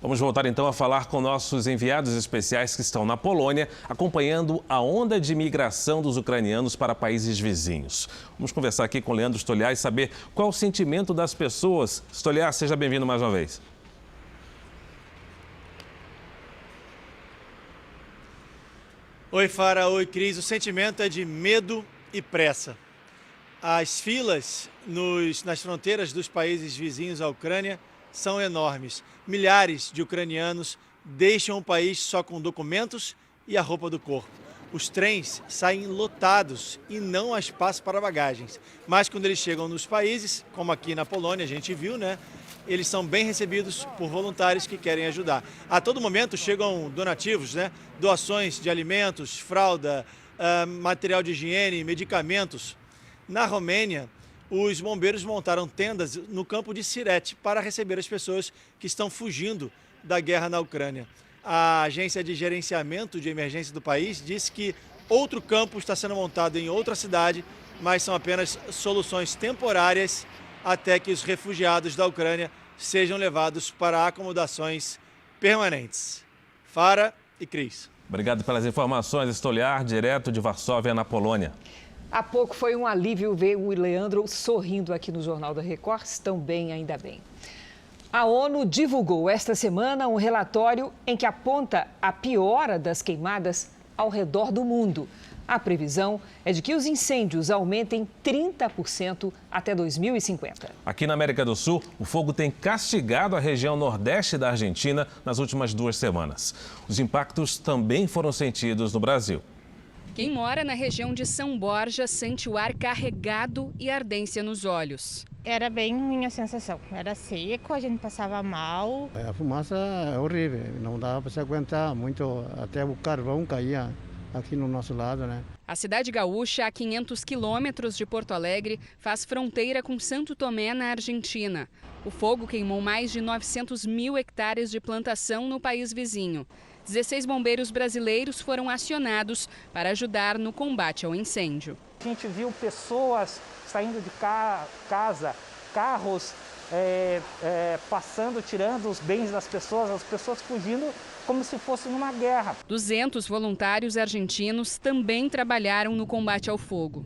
Vamos voltar então a falar com nossos enviados especiais que estão na Polônia, acompanhando a onda de migração dos ucranianos para países vizinhos. Vamos conversar aqui com Leandro Stoliar e saber qual o sentimento das pessoas. Stoliar, seja bem-vindo mais uma vez. Oi, Fara. Oi, Cris. O sentimento é de medo e pressa. As filas nas fronteiras dos países vizinhos à Ucrânia são enormes. Milhares de ucranianos deixam o país só com documentos e a roupa do corpo. Os trens saem lotados e não há espaço para bagagens. Mas quando eles chegam nos países, como aqui na Polônia, a gente viu, né? Eles são bem recebidos por voluntários que querem ajudar. A todo momento chegam donativos, né? Doações de alimentos, fralda, material de higiene, medicamentos. Na Romênia, os bombeiros montaram tendas no campo de Sirete para receber as pessoas que estão fugindo da guerra na Ucrânia. A agência de gerenciamento de emergência do país disse que outro campo está sendo montado em outra cidade, mas são apenas soluções temporárias até que os refugiados da Ucrânia sejam levados para acomodações permanentes. Fara e Cris. Obrigado pelas informações, Stoliar, direto de Varsóvia, na Polônia. Há pouco foi um alívio ver o Leandro sorrindo aqui no Jornal da Record. Estão bem, ainda bem. A ONU divulgou esta semana um relatório em que aponta a piora das queimadas ao redor do mundo. A previsão é de que os incêndios aumentem 30% até 2050. Aqui na América do Sul, o fogo tem castigado a região nordeste da Argentina nas últimas 2 semanas. Os impactos também foram sentidos no Brasil. Quem mora na região de São Borja sente o ar carregado e ardência nos olhos. Era bem ruim a sensação, era seco, a gente passava mal. A fumaça é horrível, não dava para se aguentar muito, até o carvão caía aqui no nosso lado, né? A cidade gaúcha, a 500 quilômetros de Porto Alegre, faz fronteira com Santo Tomé, na Argentina. O fogo queimou mais de 900 mil hectares de plantação no país vizinho. 16 bombeiros brasileiros foram acionados para ajudar no combate ao incêndio. A gente viu pessoas saindo de casa, carros passando, tirando os bens das pessoas, as pessoas fugindo como se fosse numa guerra. 200 voluntários argentinos também trabalharam no combate ao fogo.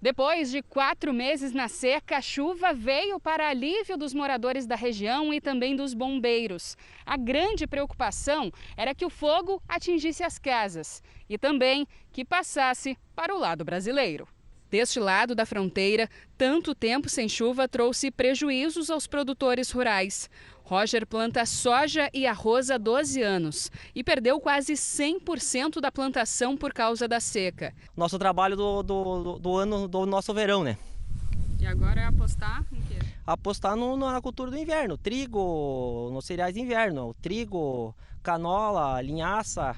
Depois de 4 meses na seca, a chuva veio para alívio dos moradores da região e também dos bombeiros. A grande preocupação era que o fogo atingisse as casas e também que passasse para o lado brasileiro. Deste lado da fronteira, tanto tempo sem chuva trouxe prejuízos aos produtores rurais. Roger planta soja e arroz há 12 anos e perdeu quase 100% da plantação por causa da seca. Nosso trabalho do ano, do nosso verão, né? E agora é apostar em quê? Apostar na cultura do inverno, trigo, nos cereais de inverno, trigo, canola, linhaça.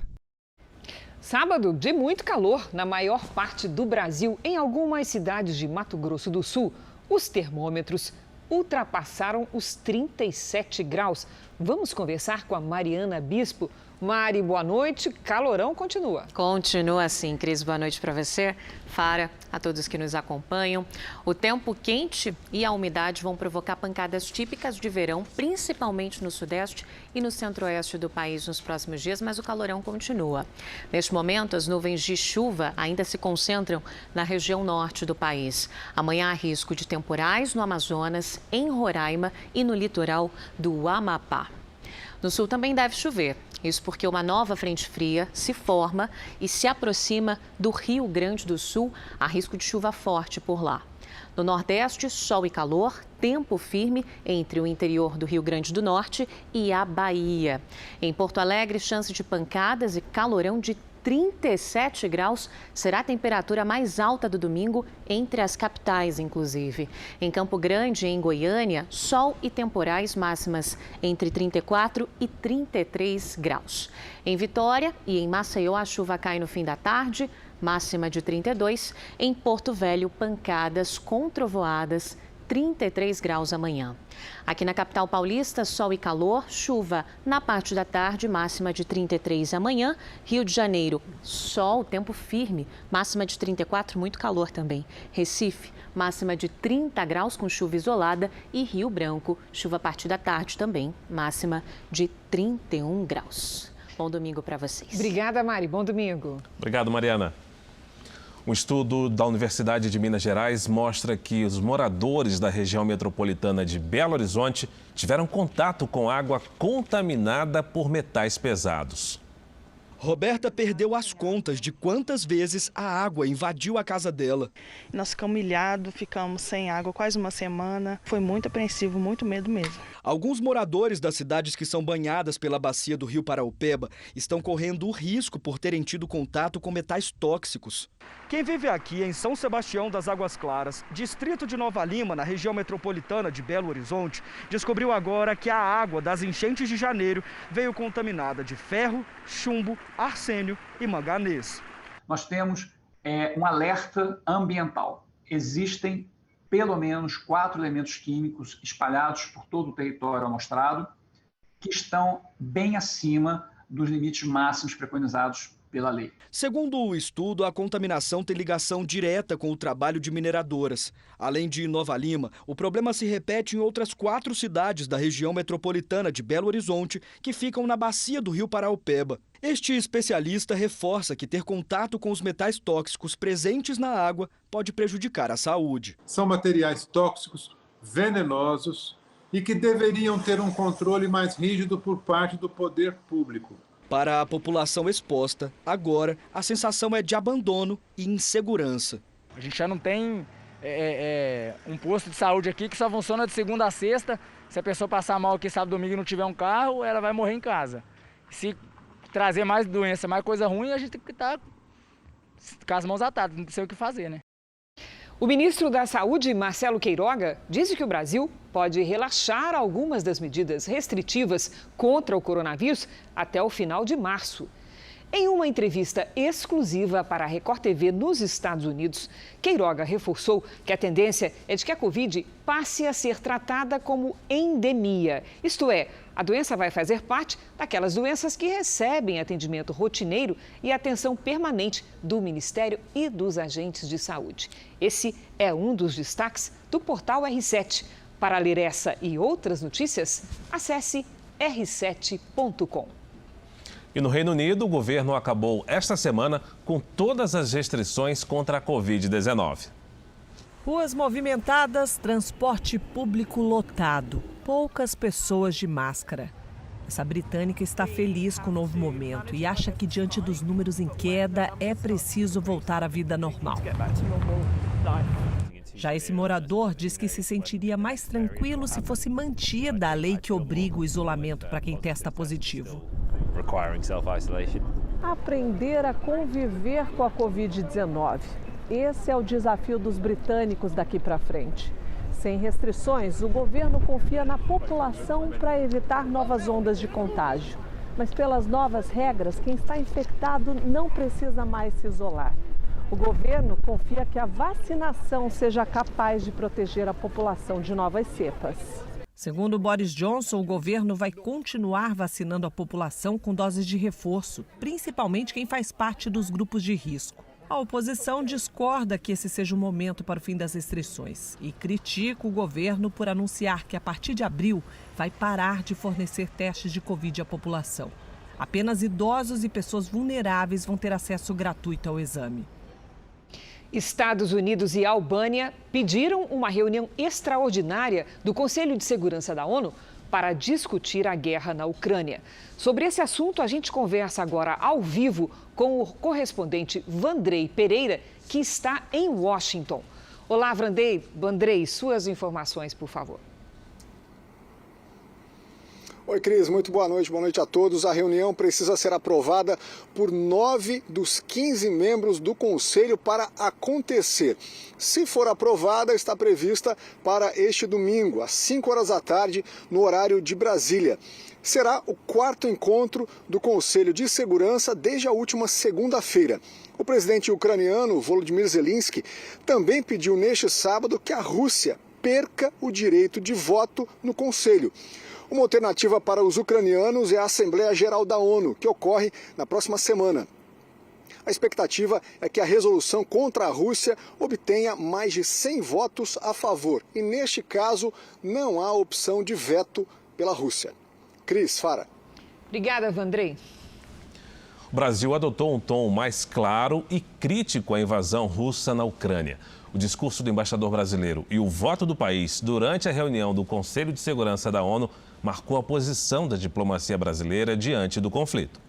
Sábado de muito calor na maior parte do Brasil. Em algumas cidades de Mato Grosso do Sul, os termômetros ultrapassaram os 37 graus. Vamos conversar com a Mariana Bispo, Mari, boa noite. Calorão continua. Continua assim, Cris. Boa noite para você, Fara, a todos que nos acompanham. O tempo quente e a umidade vão provocar pancadas típicas de verão, principalmente no sudeste e no centro-oeste do país nos próximos dias, mas o calorão continua. Neste momento, as nuvens de chuva ainda se concentram na região norte do país. Amanhã há risco de temporais no Amazonas, em Roraima e no litoral do Amapá. No sul também deve chover. Isso porque uma nova frente fria se forma e se aproxima do Rio Grande do Sul. Há risco de chuva forte por lá. No Nordeste, sol e calor, tempo firme entre o interior do Rio Grande do Norte e a Bahia. Em Porto Alegre, chance de pancadas e calorão de 37 graus será a temperatura mais alta do domingo entre as capitais, inclusive. Em Campo Grande e em Goiânia, sol e temporais máximas entre 34 e 33 graus. Em Vitória e em Maceió, a chuva cai no fim da tarde, máxima de 32. Em Porto Velho, pancadas com trovoadas, 33 graus amanhã. Aqui na capital paulista, sol e calor, chuva na parte da tarde, máxima de 33 amanhã. Rio de Janeiro, sol, tempo firme, máxima de 34, muito calor também. Recife, máxima de 30 graus com chuva isolada. E Rio Branco, chuva a partir da tarde também, máxima de 31 graus. Bom domingo para vocês. Obrigada, Mari. Bom domingo. Obrigado, Mariana. Um estudo da Universidade de Minas Gerais mostra que os moradores da região metropolitana de Belo Horizonte tiveram contato com água contaminada por metais pesados. Roberta perdeu as contas de quantas vezes a água invadiu a casa dela. Nós ficamos ilhados, ficamos sem água quase uma semana. Foi muito apreensivo, muito medo mesmo. Alguns moradores das cidades que são banhadas pela bacia do Rio Paraopeba estão correndo o risco por terem tido contato com metais tóxicos. Quem vive aqui em São Sebastião das Águas Claras, distrito de Nova Lima, na região metropolitana de Belo Horizonte, descobriu agora que a água das enchentes de janeiro veio contaminada de ferro, chumbo, arsênio e manganês. Nós temos um alerta ambiental. Existem pelo menos 4 elementos químicos espalhados por todo o território amostrado que estão bem acima dos limites máximos preconizados pela lei. Segundo o estudo, a contaminação tem ligação direta com o trabalho de mineradoras. Além de Nova Lima, o problema se repete em outras 4 cidades da região metropolitana de Belo Horizonte, que ficam na bacia do Rio Paraopeba. Este especialista reforça que ter contato com os metais tóxicos presentes na água pode prejudicar a saúde. São materiais tóxicos, venenosos e que deveriam ter um controle mais rígido por parte do poder público. Para a população exposta, agora a sensação é de abandono e insegurança. A gente já não tem um posto de saúde aqui que só funciona de segunda a sexta. Se a pessoa passar mal aqui sábado e domingo e não tiver um carro, ela vai morrer em casa. Se trazer mais doença, mais coisa ruim, a gente tem que estar com as mãos atadas, não sei o que fazer, né? O ministro da Saúde, Marcelo Queiroga, disse que o Brasil pode relaxar algumas das medidas restritivas contra o coronavírus até o final de março. Em uma entrevista exclusiva para a Record TV nos Estados Unidos, Queiroga reforçou que a tendência é de que a Covid passe a ser tratada como endemia. Isto é, a doença vai fazer parte daquelas doenças que recebem atendimento rotineiro e atenção permanente do Ministério e dos agentes de saúde. Esse é um dos destaques do portal R7. Para ler essa e outras notícias, acesse r7.com. E no Reino Unido, o governo acabou esta semana com todas as restrições contra a Covid-19. Ruas movimentadas, transporte público lotado, poucas pessoas de máscara. Essa britânica está feliz com o novo momento e acha que, diante dos números em queda, é preciso voltar à vida normal. Já esse morador diz que se sentiria mais tranquilo se fosse mantida a lei que obriga o isolamento para quem testa positivo. Aprender a conviver com a Covid-19. Esse é o desafio dos britânicos daqui para frente. Sem restrições, o governo confia na população para evitar novas ondas de contágio. Mas pelas novas regras, quem está infectado não precisa mais se isolar. O governo confia que a vacinação seja capaz de proteger a população de novas cepas. Segundo Boris Johnson, o governo vai continuar vacinando a população com doses de reforço, principalmente quem faz parte dos grupos de risco. A oposição discorda que esse seja o momento para o fim das restrições e critica o governo por anunciar que a partir de abril vai parar de fornecer testes de Covid à população. Apenas idosos e pessoas vulneráveis vão ter acesso gratuito ao exame. Estados Unidos e Albânia pediram uma reunião extraordinária do Conselho de Segurança da ONU para discutir a guerra na Ucrânia. Sobre esse assunto, a gente conversa agora ao vivo com o correspondente Vandrei Pereira, que está em Washington. Olá, Vandrei, suas informações, por favor. Oi, Cris, muito boa noite a todos. A reunião precisa ser aprovada por 9 dos 15 membros do Conselho para acontecer. Se for aprovada, está prevista para este domingo, às 5 horas da tarde, no horário de Brasília. Será o 4º encontro do Conselho de Segurança desde a última segunda-feira. O presidente ucraniano, Volodymyr Zelensky, também pediu neste sábado que a Rússia perca o direito de voto no Conselho. Uma alternativa para os ucranianos é a Assembleia Geral da ONU, que ocorre na próxima semana. A expectativa é que a resolução contra a Rússia obtenha mais de 100 votos a favor. E, neste caso, não há opção de veto pela Rússia. Cris, Fara. Obrigada, Vandrei. O Brasil adotou um tom mais claro e crítico à invasão russa na Ucrânia. O discurso do embaixador brasileiro e o voto do país durante a reunião do Conselho de Segurança da ONU marcou a posição da diplomacia brasileira diante do conflito.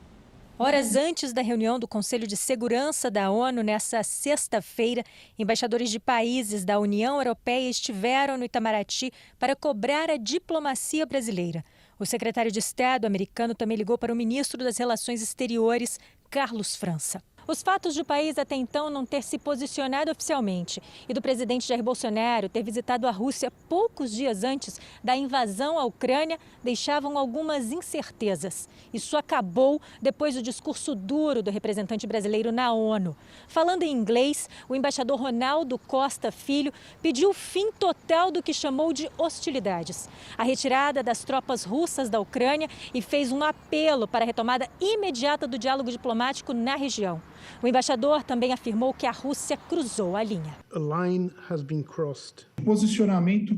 Horas antes da reunião do Conselho de Segurança da ONU, nesta sexta-feira, embaixadores de países da União Europeia estiveram no Itamaraty para cobrar a diplomacia brasileira. O secretário de Estado americano também ligou para o ministro das Relações Exteriores, Carlos França. Os fatos do país até então não ter se posicionado oficialmente e do presidente Jair Bolsonaro ter visitado a Rússia poucos dias antes da invasão à Ucrânia deixavam algumas incertezas. Isso acabou depois do discurso duro do representante brasileiro na ONU. Falando em inglês, o embaixador Ronaldo Costa Filho pediu o fim total do que chamou de hostilidades, a retirada das tropas russas da Ucrânia e fez um apelo para a retomada imediata do diálogo diplomático na região. O embaixador também afirmou que a Rússia cruzou a linha. O posicionamento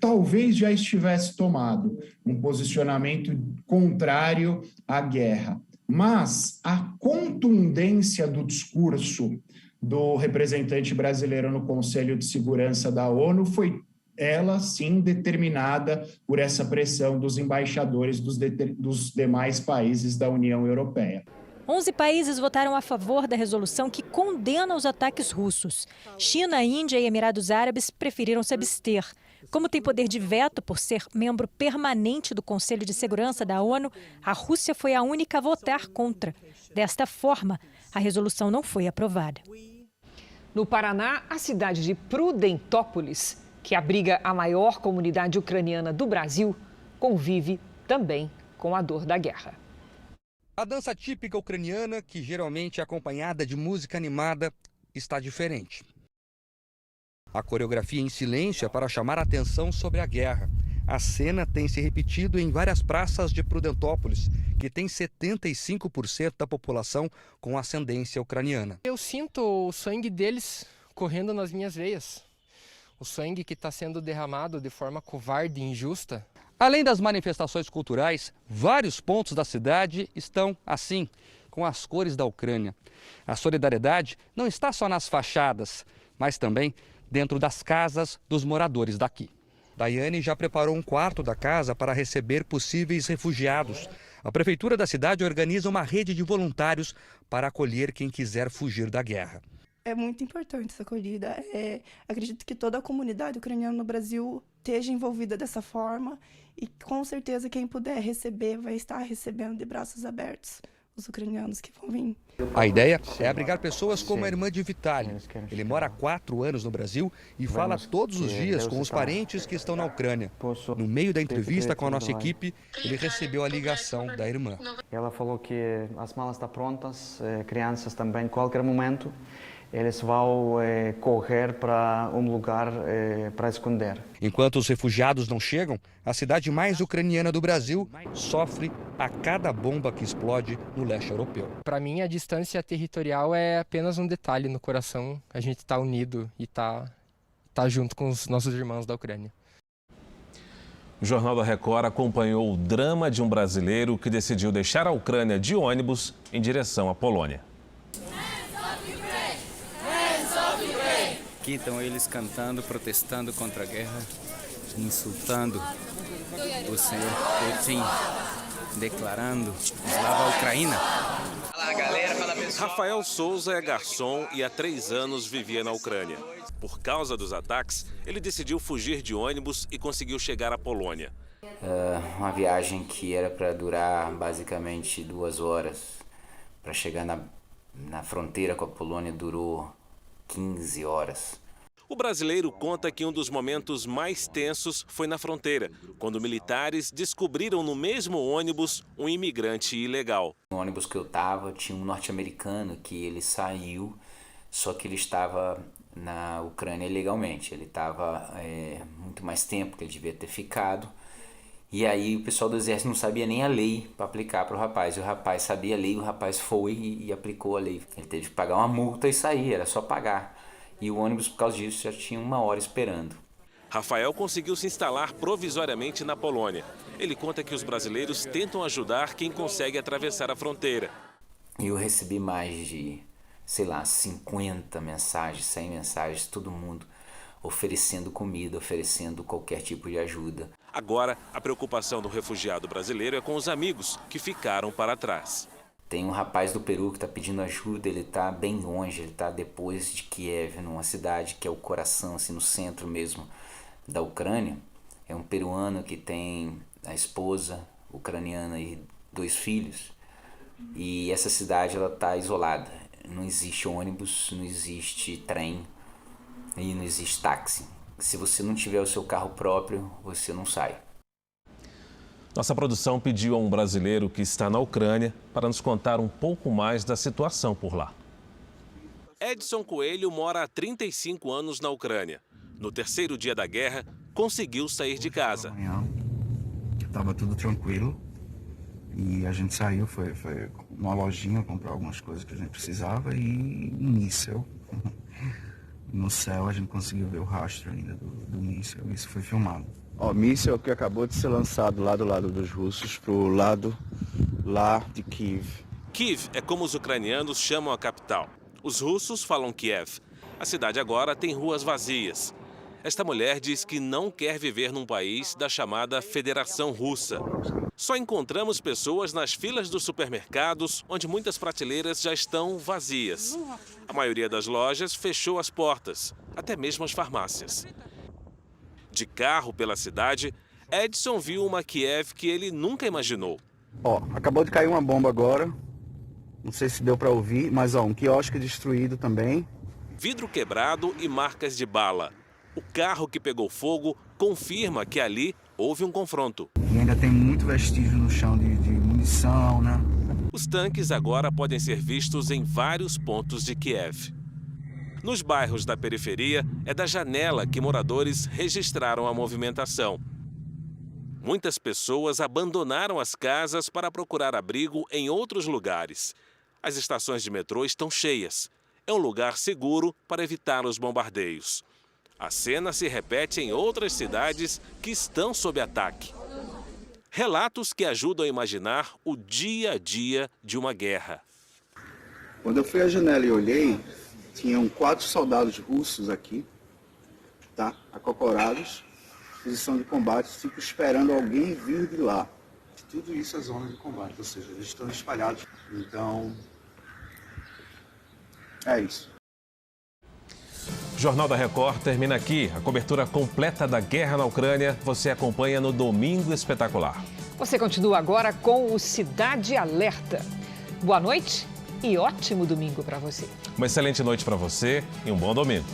talvez já estivesse tomado, um posicionamento contrário à guerra. Mas a contundência do discurso do representante brasileiro no Conselho de Segurança da ONU foi, ela sim, determinada por essa pressão dos embaixadores dos demais países da União Europeia. 11 países votaram a favor da resolução que condena os ataques russos. China, Índia e Emirados Árabes preferiram se abster. Como tem poder de veto por ser membro permanente do Conselho de Segurança da ONU, a Rússia foi a única a votar contra. Desta forma, a resolução não foi aprovada. No Paraná, a cidade de Prudentópolis, que abriga a maior comunidade ucraniana do Brasil, convive também com a dor da guerra. A dança típica ucraniana, que geralmente é acompanhada de música animada, está diferente. A coreografia em silêncio é para chamar a atenção sobre a guerra. A cena tem se repetido em várias praças de Prudentópolis, que tem 75% da população com ascendência ucraniana. Eu sinto o sangue deles correndo nas minhas veias. O sangue que está sendo derramado de forma covarde e injusta. Além das manifestações culturais, vários pontos da cidade estão assim, com as cores da Ucrânia. A solidariedade não está só nas fachadas, mas também dentro das casas dos moradores daqui. Daiane já preparou um quarto da casa para receber possíveis refugiados. A prefeitura da cidade organiza uma rede de voluntários para acolher quem quiser fugir da guerra. É muito importante essa acolhida. Acredito que toda a comunidade ucraniana no Brasil esteja envolvida dessa forma e com certeza quem puder receber vai estar recebendo de braços abertos os ucranianos que vão vir. A ideia é abrigar pessoas como a irmã de Vitaly. Ele mora há 4 anos no Brasil e fala todos os dias com os parentes que estão na Ucrânia. No meio da entrevista com a nossa equipe, ele recebeu a ligação da irmã. Ela falou que as malas estão prontas, crianças também, em qualquer momento. eles vão correr para um lugar para esconder. Enquanto os refugiados não chegam, a cidade mais ucraniana do Brasil sofre a cada bomba que explode no leste europeu. Para mim, a distância territorial é apenas um detalhe no coração. A gente está unido e está junto com os nossos irmãos da Ucrânia. O Jornal da Record acompanhou o drama de um brasileiro que decidiu deixar a Ucrânia de ônibus em direção à Polônia. Aqui estão eles cantando, protestando contra a guerra, insultando o senhor Putin, declarando Slava Ucraína. Rafael Souza é garçom e há 3 anos vivia na Ucrânia. Por causa dos ataques, ele decidiu fugir de ônibus e conseguiu chegar à Polônia. Uma viagem que era para durar basicamente 2 horas. Para chegar na fronteira com a Polônia durou 15 horas. O brasileiro conta que um dos momentos mais tensos foi na fronteira, quando militares descobriram no mesmo ônibus um imigrante ilegal. No ônibus que eu estava tinha um norte-americano que ele saiu, só que ele estava na Ucrânia ilegalmente. Ele estava muito mais tempo que ele devia ter ficado. E aí o pessoal do exército não sabia nem a lei para aplicar para o rapaz. E o rapaz sabia a lei, o rapaz foi e aplicou a lei. Ele teve que pagar uma multa e sair, era só pagar. E o ônibus, por causa disso, já tinha 1 hora esperando. Rafael conseguiu se instalar provisoriamente na Polônia. Ele conta que os brasileiros tentam ajudar quem consegue atravessar a fronteira. Eu recebi mais de, 50 mensagens, 100 mensagens, todo mundo oferecendo comida, oferecendo qualquer tipo de ajuda. Agora, a preocupação do refugiado brasileiro é com os amigos que ficaram para trás. Tem um rapaz do Peru que está pedindo ajuda, ele está bem longe, ele está depois de Kiev, numa cidade que é o coração, assim, no centro mesmo da Ucrânia. É um peruano que tem a esposa ucraniana e 2 filhos. E essa cidade ela está isolada, não existe ônibus, não existe trem e não existe táxi. Se você não tiver o seu carro próprio, você não sai. Nossa produção pediu a um brasileiro que está na Ucrânia para nos contar um pouco mais da situação por lá. Edson Coelho mora há 35 anos na Ucrânia. No 3º dia da guerra, conseguiu sair de casa. Estava tudo tranquilo e a gente saiu, foi numa lojinha comprar algumas coisas que a gente precisava e míssil. No céu a gente conseguiu ver o rastro ainda do míssil, isso foi filmado. O míssil que acabou de ser lançado lá do lado dos russos, para o lado lá de Kiev. Kiev é como os ucranianos chamam a capital. Os russos falam Kiev. A cidade agora tem ruas vazias. Esta mulher diz que não quer viver num país da chamada Federação Russa. Só encontramos pessoas nas filas dos supermercados, onde muitas prateleiras já estão vazias. A maioria das lojas fechou as portas, até mesmo as farmácias. De carro pela cidade, Edson viu uma Kiev que ele nunca imaginou. Acabou de cair uma bomba agora, não sei se deu para ouvir, mas um quiosque destruído também. Vidro quebrado e marcas de bala. O carro que pegou fogo confirma que ali houve um confronto. E ainda tem muito vestígio no chão de munição, né? Os tanques agora podem ser vistos em vários pontos de Kiev. Nos bairros da periferia, é da janela que moradores registraram a movimentação. Muitas pessoas abandonaram as casas para procurar abrigo em outros lugares. As estações de metrô estão cheias. É um lugar seguro para evitar os bombardeios. A cena se repete em outras cidades que estão sob ataque. Relatos que ajudam a imaginar o dia a dia de uma guerra. Quando eu fui à janela e olhei, tinham 4 soldados russos aqui, acocorados, posição de combate, fico esperando alguém vir de lá. Tudo isso é zona de combate, ou seja, eles estão espalhados. Então, é isso. O Jornal da Record termina aqui. A cobertura completa da guerra na Ucrânia você acompanha no Domingo Espetacular. Você continua agora com o Cidade Alerta. Boa noite e ótimo domingo para você. Uma excelente noite para você e um bom domingo.